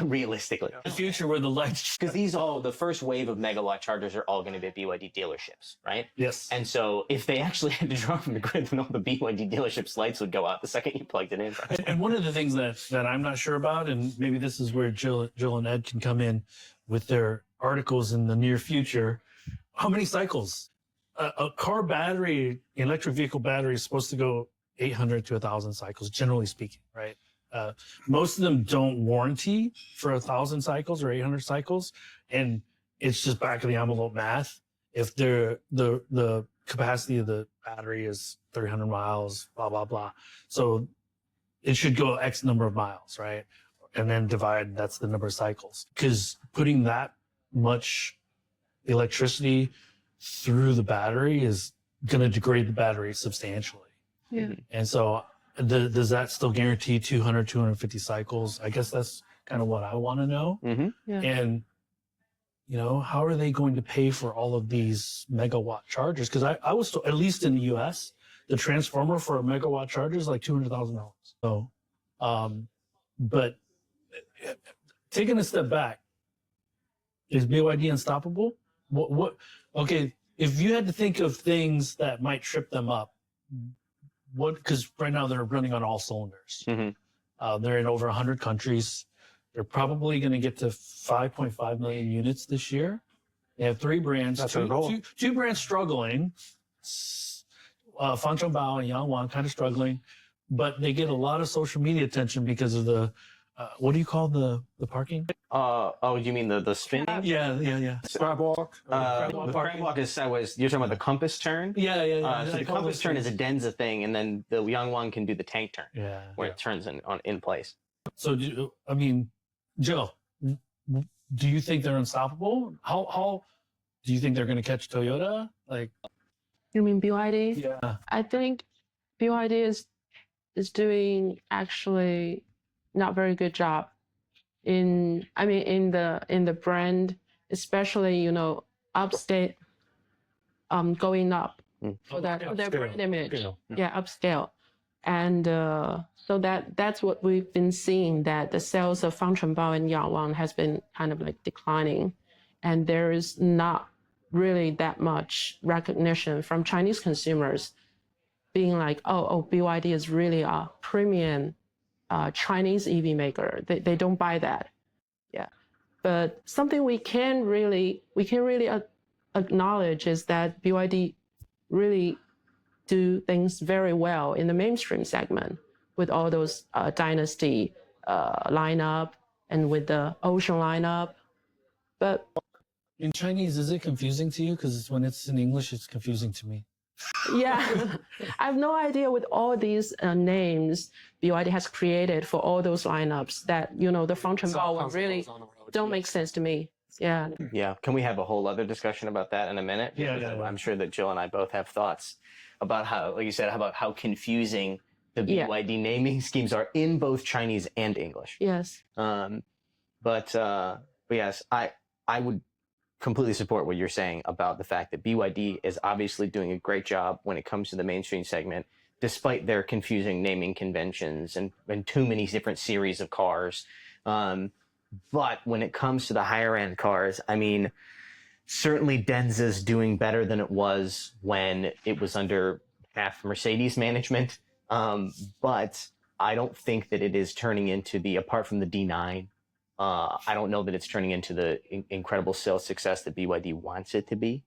realistically. The future where the lights. Because the first wave of megawatt chargers are all going to be BYD dealerships, right? Yes. And so if they actually had to draw from the grid, then all the BYD dealerships' lights would go out the second you plugged it in. And one of the things that I'm not sure about, and maybe this is where Jill and Ed can come in with their articles in the near future, how many cycles? A car battery, electric vehicle battery, is supposed to go 800 to 1,000 cycles, generally speaking, right? Most of them don't warranty for 1,000 cycles or 800 cycles, and it's just back of the envelope math. If the capacity of the battery is 300 miles, blah blah blah, so it should go X number of miles, right? And then that's the number of cycles. Because putting that much electricity through the battery is going to degrade the battery substantially. Yeah. And so does that still guarantee 200, 250 cycles? I guess that's kind of what I want to know. Yeah. And, how are they going to pay for all of these megawatt chargers? Because I was told, at least in the US, the transformer for a megawatt charger is like $200,000. So, but taking a step back, is BYD unstoppable? Okay, if you had to think of things that might trip them up, because right now they're running on all cylinders. They're in over 100 countries. They're probably going to get to 5.5 million units this year. They have 3 brands. That's our goal. Two brands struggling. Fangchongbao and Yangwang kind of struggling, but they get a lot of social media attention because of the what do you call the parking? You mean the spinning? Yeah. Crab walk. The crab walk you're talking about the compass turn? Yeah. So the compass turn is a Denza thing, and then the Yangwang can do the tank turn, where it turns in place. So, Jill, do you think they're unstoppable? How do you think they're going to catch Toyota? Like, You mean BYD? yeah, I think BYD is doing actually not very good job in the brand, especially upstate, going up for their brand image. Yeah, upscale. And so that's what we've been seeing, that the sales of Fangchongbao and Yangwang has been kind of like declining, and there is not really that much recognition from Chinese consumers being like, BYD is really a premium Chinese EV maker. They don't buy that. Yeah. But something we can really acknowledge is that BYD really do things very well in the mainstream segment with all those Dynasty lineup and with the Ocean lineup. But In Chinese, is it confusing to you? Because when it's in English, it's confusing to me. yeah, I have no idea with all these names BYD has created for all those lineups that, you know, the function power really don't make sense to me. Yeah. Yeah. Can we have a whole other discussion about that in a minute? Yeah, Because yeah. I'm sure that Jill and I both have thoughts about how, like you said, about how confusing the BYD naming schemes are in both Chinese and English. Yes. But yes, I would completely support what you're saying about the fact that BYD is obviously doing a great job when it comes to the mainstream segment, despite their confusing naming conventions and too many different series of cars. But when it comes to the higher end cars, I mean, certainly Denza's doing better than it was when it was under half Mercedes management. But I don't think that it is turning into apart from the D9, I don't know that it's turning into the incredible sales success that BYD wants it to be.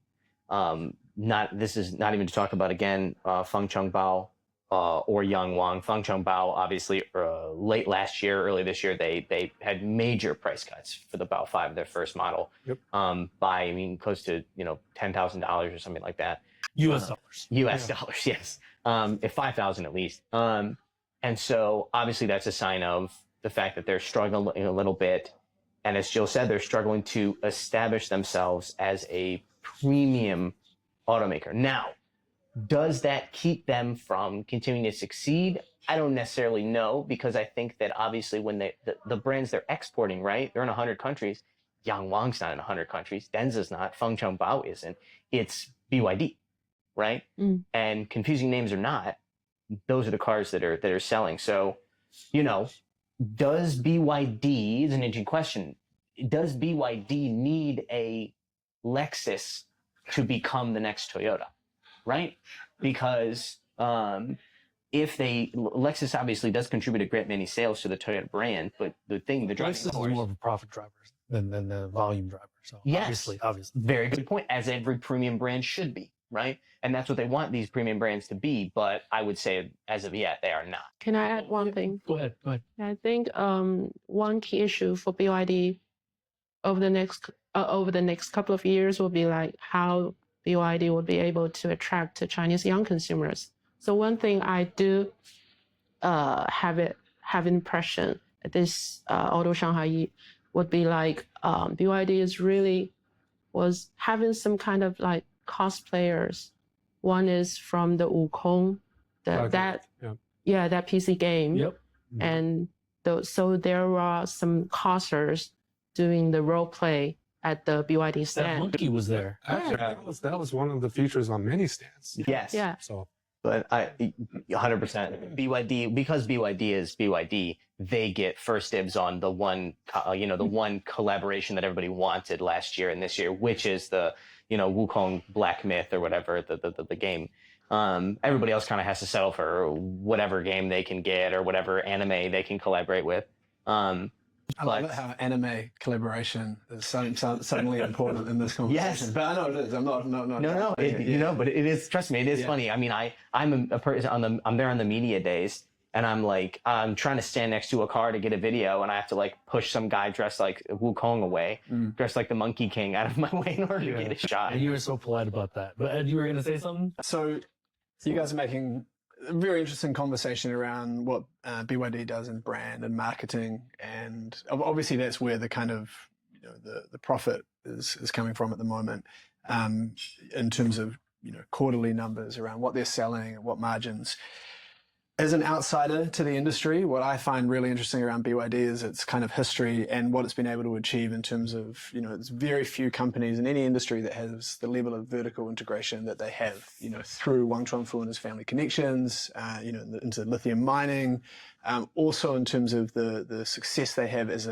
This is not even to talk about, again, Feng Chongbao or Yang Wang. Feng Chongbao, obviously, late last year, early this year, they had major price cuts for the Bao 5, their first model, by, close to, $10,000 or something like that. US dollars. US dollars, yes. If 5,000 at least. And so obviously that's a sign of the fact that they're struggling a little bit. And as Jill said, they're struggling to establish themselves as a premium automaker. Now, does that keep them from continuing to succeed? I don't necessarily know, because I think that obviously when the brands they're exporting, right? They're in 100 countries. Yang Wang's not in 100 countries. Denza's not. Feng Chongbao isn't. It's BYD, right? And confusing names or not, those are the cars that are selling. So, does BYD, is an interesting question, does BYD need a Lexus to become the next Toyota, right? Because Lexus obviously does contribute a great many sales to the Toyota brand, but the driving Lexus is more of a profit driver than the volume driver. So yes, obviously. Very good point, as every premium brand should be, right? And that's what they want these premium brands to be, but I would say as of yet, they are not. Can I add one thing? Go ahead. I think one key issue for BYD over the next couple of years will be like how BYD will be able to attract Chinese young consumers. So one thing I do have impression at this Auto Shanghai would be like BYD was having some kind of like cosplayers. One is from the Wukong, that PC game. Yep. And so there are some costers doing the role play at the BYD That stand. monkey was there. Actually, that was one of the features on many stands. Yes. Yeah. So, But 100%. BYD, because BYD is BYD, they get first dibs on the one, the one collaboration that everybody wanted last year and this year, which is the, Wukong Black Myth or whatever, the game. Everybody else kind of has to settle for whatever game they can get or whatever anime they can collaborate with. I love it how anime collaboration is suddenly important in this conversation. Yes, but I know it is. I'm not. No. But it is. Trust me, it is funny. I mean, I'm a person I'm there on the media days, and I'm trying to stand next to a car to get a video, and I have to like push some guy dressed like Wukong away, dressed like the Monkey King, out of my way in order to get a shot. And you were so polite about that. But Ed, you were going to say something? So you guys are making a very interesting conversation around what BYD does in brand and marketing, and obviously that's where the kind of the profit is coming from at the moment, in terms of quarterly numbers around what they're selling and what margins. As an outsider to the industry, what I find really interesting around BYD is its kind of history and what it's been able to achieve in terms of, there's very few companies in any industry that has the level of vertical integration that they have, through Wang Chuanfu and his family connections, into lithium mining, also in terms of the success they have as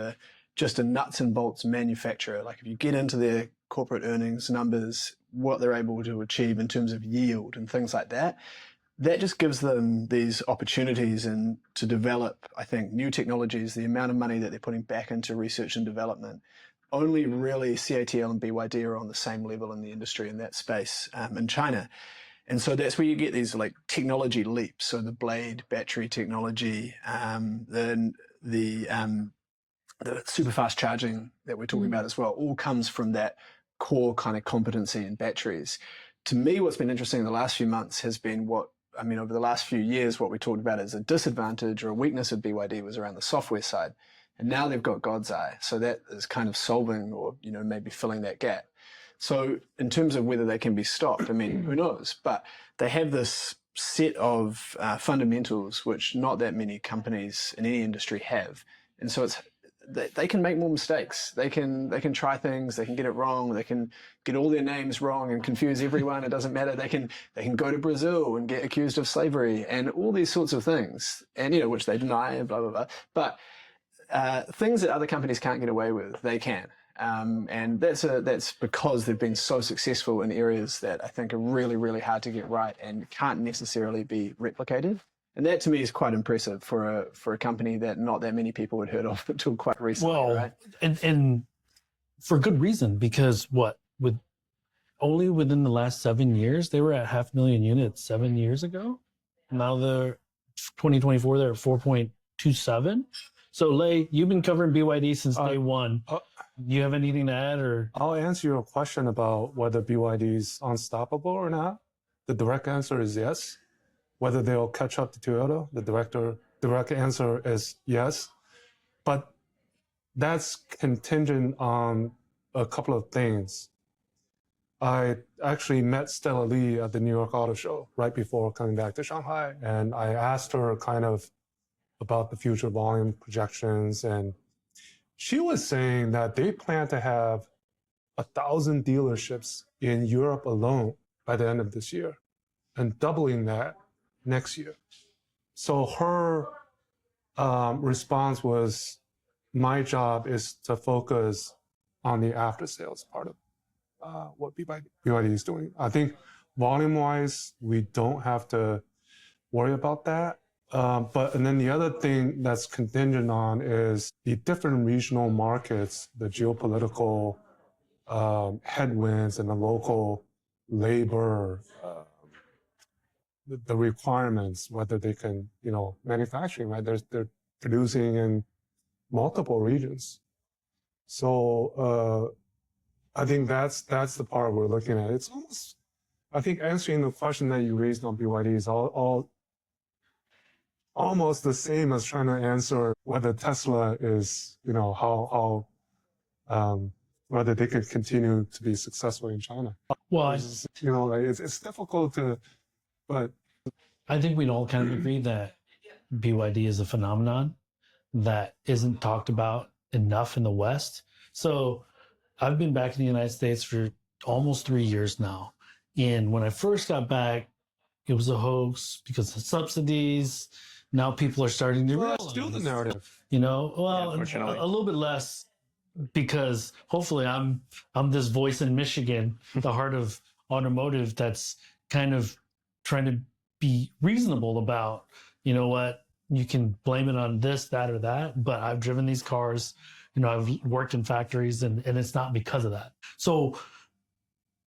just a nuts and bolts manufacturer. Like if you get into their corporate earnings numbers, what they're able to achieve in terms of yield and things like that, that just gives them these opportunities and to develop, I think, new technologies. The amount of money that they're putting back into research and development, only really CATL and BYD are on the same level in the industry in that space in China. And so that's where you get these like technology leaps. So the blade battery technology, then the super fast charging that we're talking about as well, all comes from that core kind of competency in batteries. To me, what's been interesting in the last few months has been over the last few years, what we talked about as a disadvantage or a weakness of BYD was around the software side. And now they've got God's Eye. So that is kind of solving or, maybe filling that gap. So in terms of whether they can be stopped, I mean, who knows? But they have this set of fundamentals which not that many companies in any industry have. And so they can make more mistakes. They can try things. They can get it wrong. They can get all their names wrong and confuse everyone. It doesn't matter. They can go to Brazil and get accused of slavery and all these sorts of things, and which they deny and blah blah blah. But things that other companies can't get away with, they can, and that's because they've been so successful in areas that I think are really really hard to get right and can't necessarily be replicated. And that to me is quite impressive for a company that not that many people had heard of until quite recently. Well, right? and for good reason, because only within the last 7 years, they were at 500,000 units 7 years ago. Now they're 2024, they're at 4.27. So Lei, you've been covering BYD since day one. You have anything to add, or? I'll answer your question about whether BYD is unstoppable or not. The direct answer is yes. Whether they'll catch up to Toyota, the direct answer is yes. But that's contingent on a couple of things. I actually met Stella Lee at the New York Auto Show right before coming back to Shanghai, and I asked her kind of about the future volume projections, and she was saying that they plan to have 1,000 dealerships in Europe alone by the end of this year, and doubling that next year. So her response was, my job is to focus on the after sales part of what BYD is doing. I think volume-wise, we don't have to worry about that. And then the other thing that's contingent on is the different regional markets, the geopolitical headwinds and the local labor, the requirements, whether they can, manufacturing, right? They're producing in multiple regions. So I think that's the part we're looking at. It's almost, I think answering the question that you raised on BYD is all almost the same as trying to answer whether Tesla is, how whether they can continue to be successful in China. Well, it's difficult to, but I think we'd all kind of agree that BYD is a phenomenon that isn't talked about enough in the West. So I've been back in the United States for almost 3 years now. And when I first got back, it was a hoax because of subsidies. Now people are starting to realize. It's still the narrative. A unfortunately. little bit less, because hopefully I'm this voice in Michigan, the heart of automotive, that's kind of trying to be reasonable about, what, you can blame it on this, that, or that, but I've driven these cars, I've worked in factories, and it's not because of that. So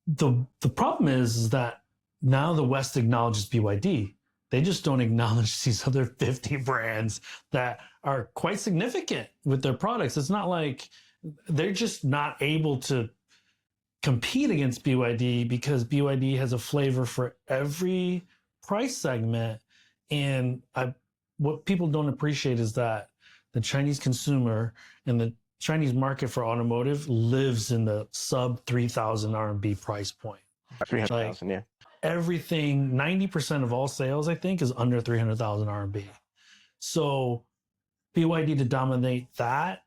the problem is that now the West acknowledges BYD. They just don't acknowledge these other 50 brands that are quite significant with their products. It's not like they're just not able to compete against BYD because BYD has a flavor for every price segment. And what people don't appreciate is that the Chinese consumer and the Chinese market for automotive lives in the sub 3,000 RMB price point. 300,000, yeah. Everything, 90% of all sales, I think, is under 300,000 RMB. So BYD to dominate that,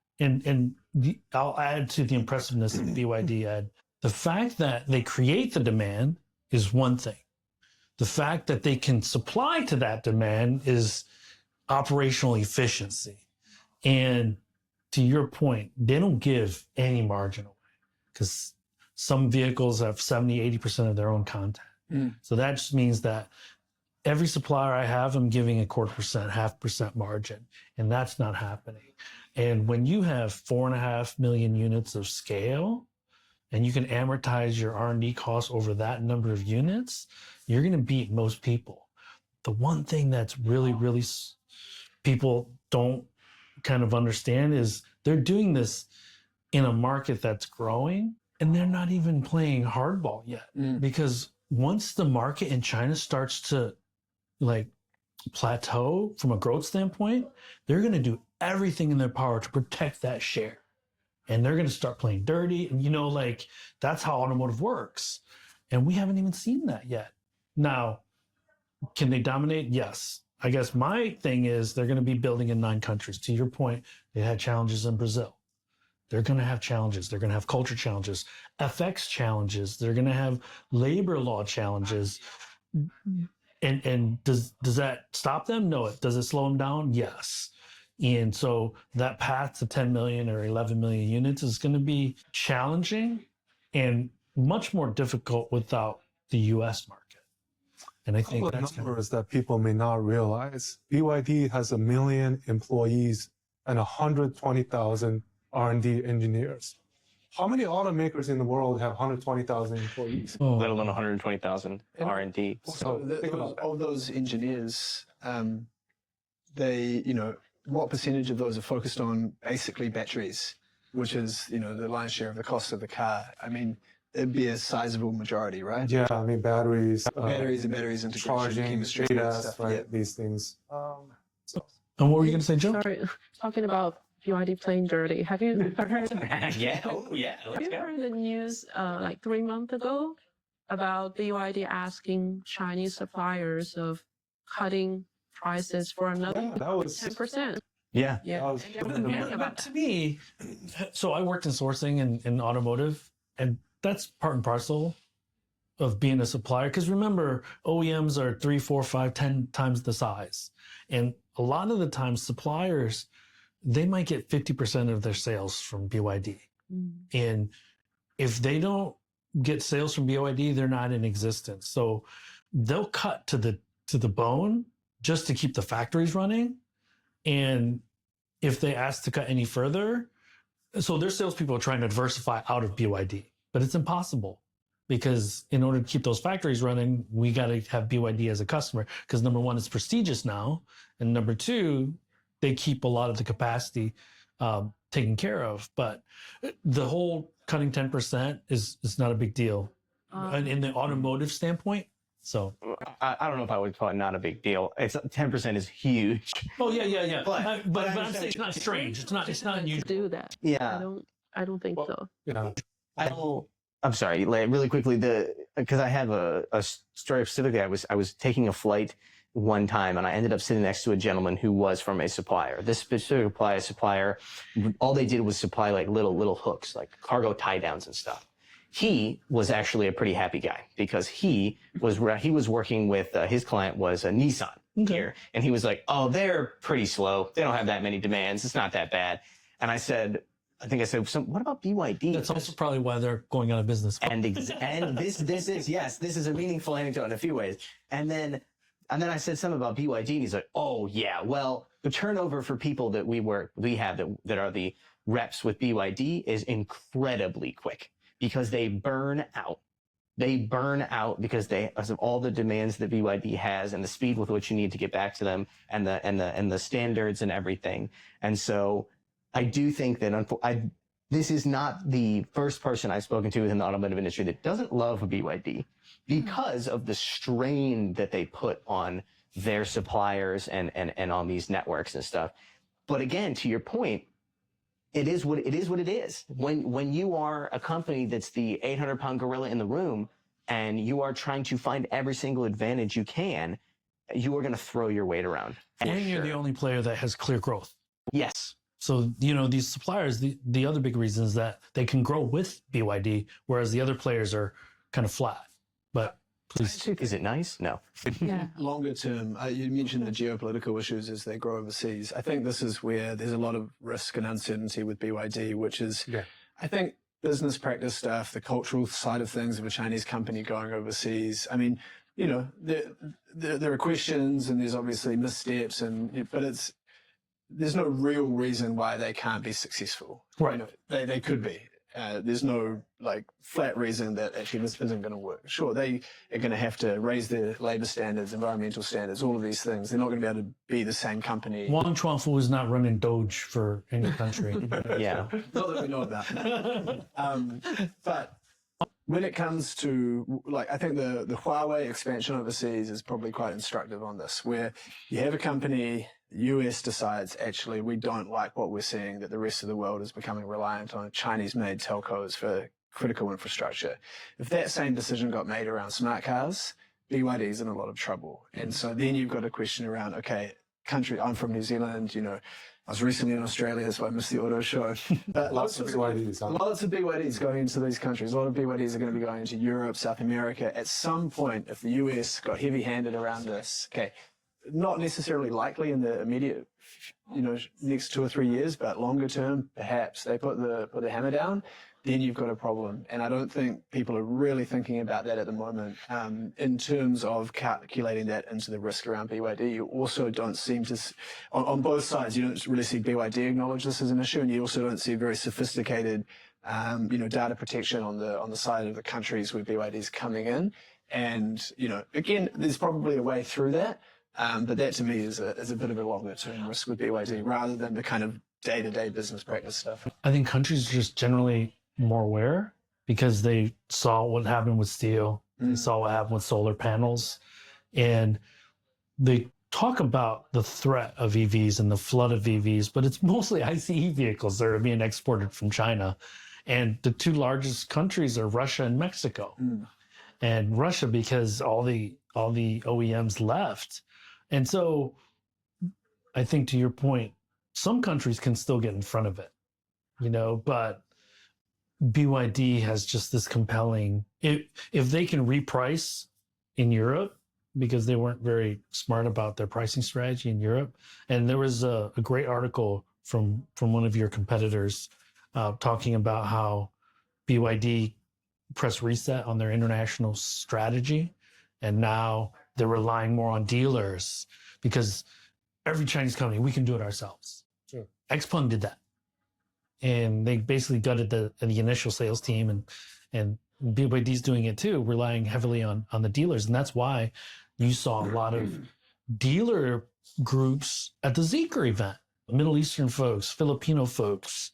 I'll add to the impressiveness of BYD, Ed. The fact that they create the demand is one thing. The fact that they can supply to that demand is operational efficiency. And to your point, they don't give any margin away, because some vehicles have 70, 80% of their own content. So that just means that every supplier I have, I'm giving 0.25%, 0.5% margin, and that's not happening. And when you have 4.5 million units of scale, and you can amortize your R&D costs over that number of units, you're going to beat most people. The one thing that's really people don't kind of understand is they're doing this in a market that's growing, and they're not even playing hardball yet. Because once the market in China starts to like plateau from a growth standpoint, they're going to do everything in their power to protect that share. And they're going to start playing dirty. And, like that's how automotive works. And we haven't even seen that yet. Now, can they dominate? Yes. I guess my thing is they're going to be building in 9 countries. To your point, they had challenges in Brazil. They're going to have challenges. They're going to have culture challenges, FX challenges. They're going to have labor law challenges. And does that stop them? No. Does it slow them down? Yes. And so that path to 10 million or 11 million units is going to be challenging and much more difficult without the US market. And I think that's numbers that people may not realize. BYD has 1 million employees and 120,000 R&D engineers. How many automakers in the world have 120,000 employees? Let alone 120,000 R&D. So of those engineers, what percentage of those are focused on basically batteries, which is, the lion's share of the cost of the car? I mean, it'd be a sizable majority, right? Yeah, I mean, batteries, integration, charging, chemistry, ADAS, stuff. right? Yeah. These things. And what were you going to say, Joe? Sorry, talking about BYD playing dirty. Have you heard? Yeah. Oh, yeah. Have you heard the news like 3 months ago about BYD asking Chinese suppliers of cutting prices for another That was 10%? Yeah. Yeah. That was- And they're complaining about To me, so I worked in sourcing in automotive, and that's part and parcel of being a supplier. Because remember, OEMs are 3, 4, 5, 10 times the size. And a lot of the times suppliers, they might get 50% of their sales from BYD. And if they don't get sales from BYD, they're not in existence. So they'll cut to the bone just to keep the factories running. And if they ask to cut any further, so their salespeople are trying to diversify out of BYD, but it's impossible because in order to keep those factories running, we got to have BYD as a customer because number one, it's prestigious now. And number two, they keep a lot of the capacity taken care of. But the whole cutting 10% is not a big deal in the automotive standpoint. So I don't know if I would call it not a big deal. It's 10% is huge. oh yeah. But I'm understand saying it's not strange. It's not unusual. do that. Yeah. I don't think so. Yeah. I'm sorry, really quickly, because I have a story specifically. I was taking a flight one time and I ended up sitting next to a gentleman who was from a supplier. This specific supplier, all they did was supply like little hooks, like cargo tie downs and stuff. He was actually a pretty happy guy because he was working with his client was a Nissan here, and he was like, "Oh, they're pretty slow. They don't have that many demands. It's not that bad." And I said, "What about BYD?" That's also probably why they're going out of business. And this is a meaningful anecdote in a few ways. And then I said something about BYD, and he's like, "Oh yeah, well, the turnover for people that we have that are the reps with BYD is incredibly quick." Because they burn out. They burn out because of all the demands that BYD has and the speed with which you need to get back to them and the standards and everything. And so I do think that this is not the first person I've spoken to within the automotive industry that doesn't love BYD because of the strain that they put on their suppliers and on these networks and stuff. But again, to your point, it is what it is. When you are a company that's the 800-pound gorilla in the room and you are trying to find every single advantage you can, you are going to throw your weight around. And you're the only player that has clear growth. Yes. So, these suppliers, the other big reason is that they can grow with BYD, whereas the other players are kind of flat. But please. Is it nice? No. Yeah. Longer term, you mentioned the geopolitical issues as they grow overseas. I think this is where there's a lot of risk and uncertainty with BYD, which is, I think business practice stuff, the cultural side of things of a Chinese company going overseas. I mean, you know, there are questions and there's obviously missteps, but there's no real reason why they can't be successful. Right. You know, they could be. There's no like flat reason that actually this isn't going to work. Sure, they are going to have to raise their labor standards, environmental standards, all of these things. They're not going to be able to be the same company. Wang Chuanfu is not running Doge for any country. Yeah. Not that we know about. But when it comes to, like, I think the Huawei expansion overseas is probably quite instructive on this, where you have a company, the US decides, actually, we don't like what we're seeing, that the rest of the world is becoming reliant on Chinese-made telcos for critical infrastructure. If that same decision got made around smart cars, BYD's in a lot of trouble. And so then you've got a question around, okay, country, I'm from New Zealand, you know, I was recently in Australia, so I missed the auto show. But Lots of BYDs. Huh? lots of BYDs going into these countries. A lot of BYDs are going to be going into Europe, South America. At some point, if the US got heavy-handed around this, okay, not necessarily likely in the immediate, you know, next 2 or 3 years, but longer term, perhaps they put the hammer down, then you've got a problem. And I don't think people are really thinking about that at the moment. In terms of calculating that into the risk around BYD, you also don't seem to, on both sides, you don't really see BYD acknowledge this as an issue, and you also don't see very sophisticated, you know, data protection on the side of the countries where BYD is coming in. And, you know, again, there's probably a way through that. But that to me is a bit of a longer term risk with BYD rather than the kind of day-to-day business practice stuff. I think countries are just generally more aware because they saw what happened with steel, they saw what happened with solar panels, and they talk about the threat of EVs and the flood of EVs, but it's mostly ICE vehicles that are being exported from China. And the two largest countries are Russia and Mexico. And Russia, because all the OEMs left. And so I think to your point, some countries can still get in front of it, you know, but BYD has just this compelling, if they can reprice in Europe, because they weren't very smart about their pricing strategy in Europe. And there was a great article from one of your competitors talking about how BYD pressed reset on their international strategy. And now they're relying more on dealers because every Chinese company, we can do it ourselves. Sure. XPeng did that. And they basically gutted the initial sales team, and BYD's doing it too, relying heavily on the dealers. And that's why you saw a lot of dealer groups at the Zeekr event, Middle Eastern folks, Filipino folks,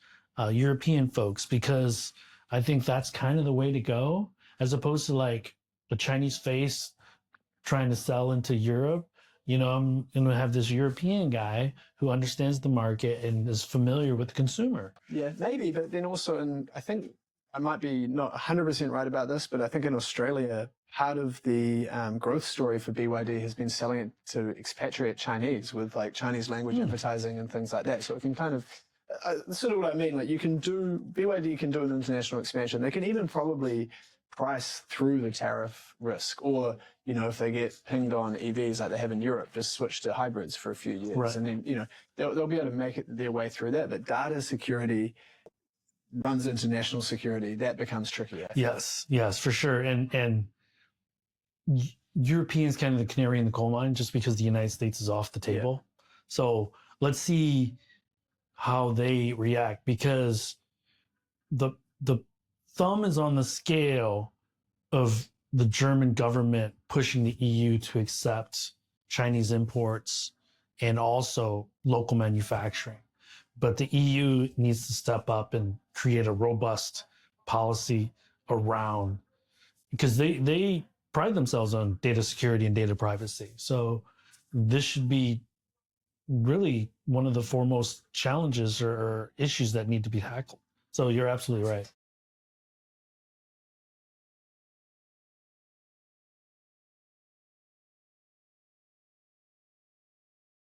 European folks, because I think that's kind of the way to go, as opposed to like the Chinese face trying to sell into Europe. You know, I'm going to have this European guy who understands the market and is familiar with the consumer. Yeah, maybe, but then also, and I think I might be not 100% right about this, but I think in Australia, part of the growth story for BYD has been selling it to expatriate Chinese with like Chinese language advertising and things like that. So it can kind of, sort of what I mean, like BYD can do an international expansion. They can even probably price through the tariff risk, or, you know, if they get pinged on EVs like they have in Europe, just switch to hybrids for a few years. Right. And then, you know, they'll be able to make their way through that. But data security runs into national security. That becomes tricky. Yes, for sure. And Europeans kind of the canary in the coal mine just because the United States is off the table. Yeah. So let's see how they react, because the thumb is on the scale of the German government pushing the EU to accept Chinese imports and also local manufacturing. But the EU needs to step up and create a robust policy around, because they pride themselves on data security and data privacy. So this should be really one of the foremost challenges or issues that need to be tackled. So you're absolutely right.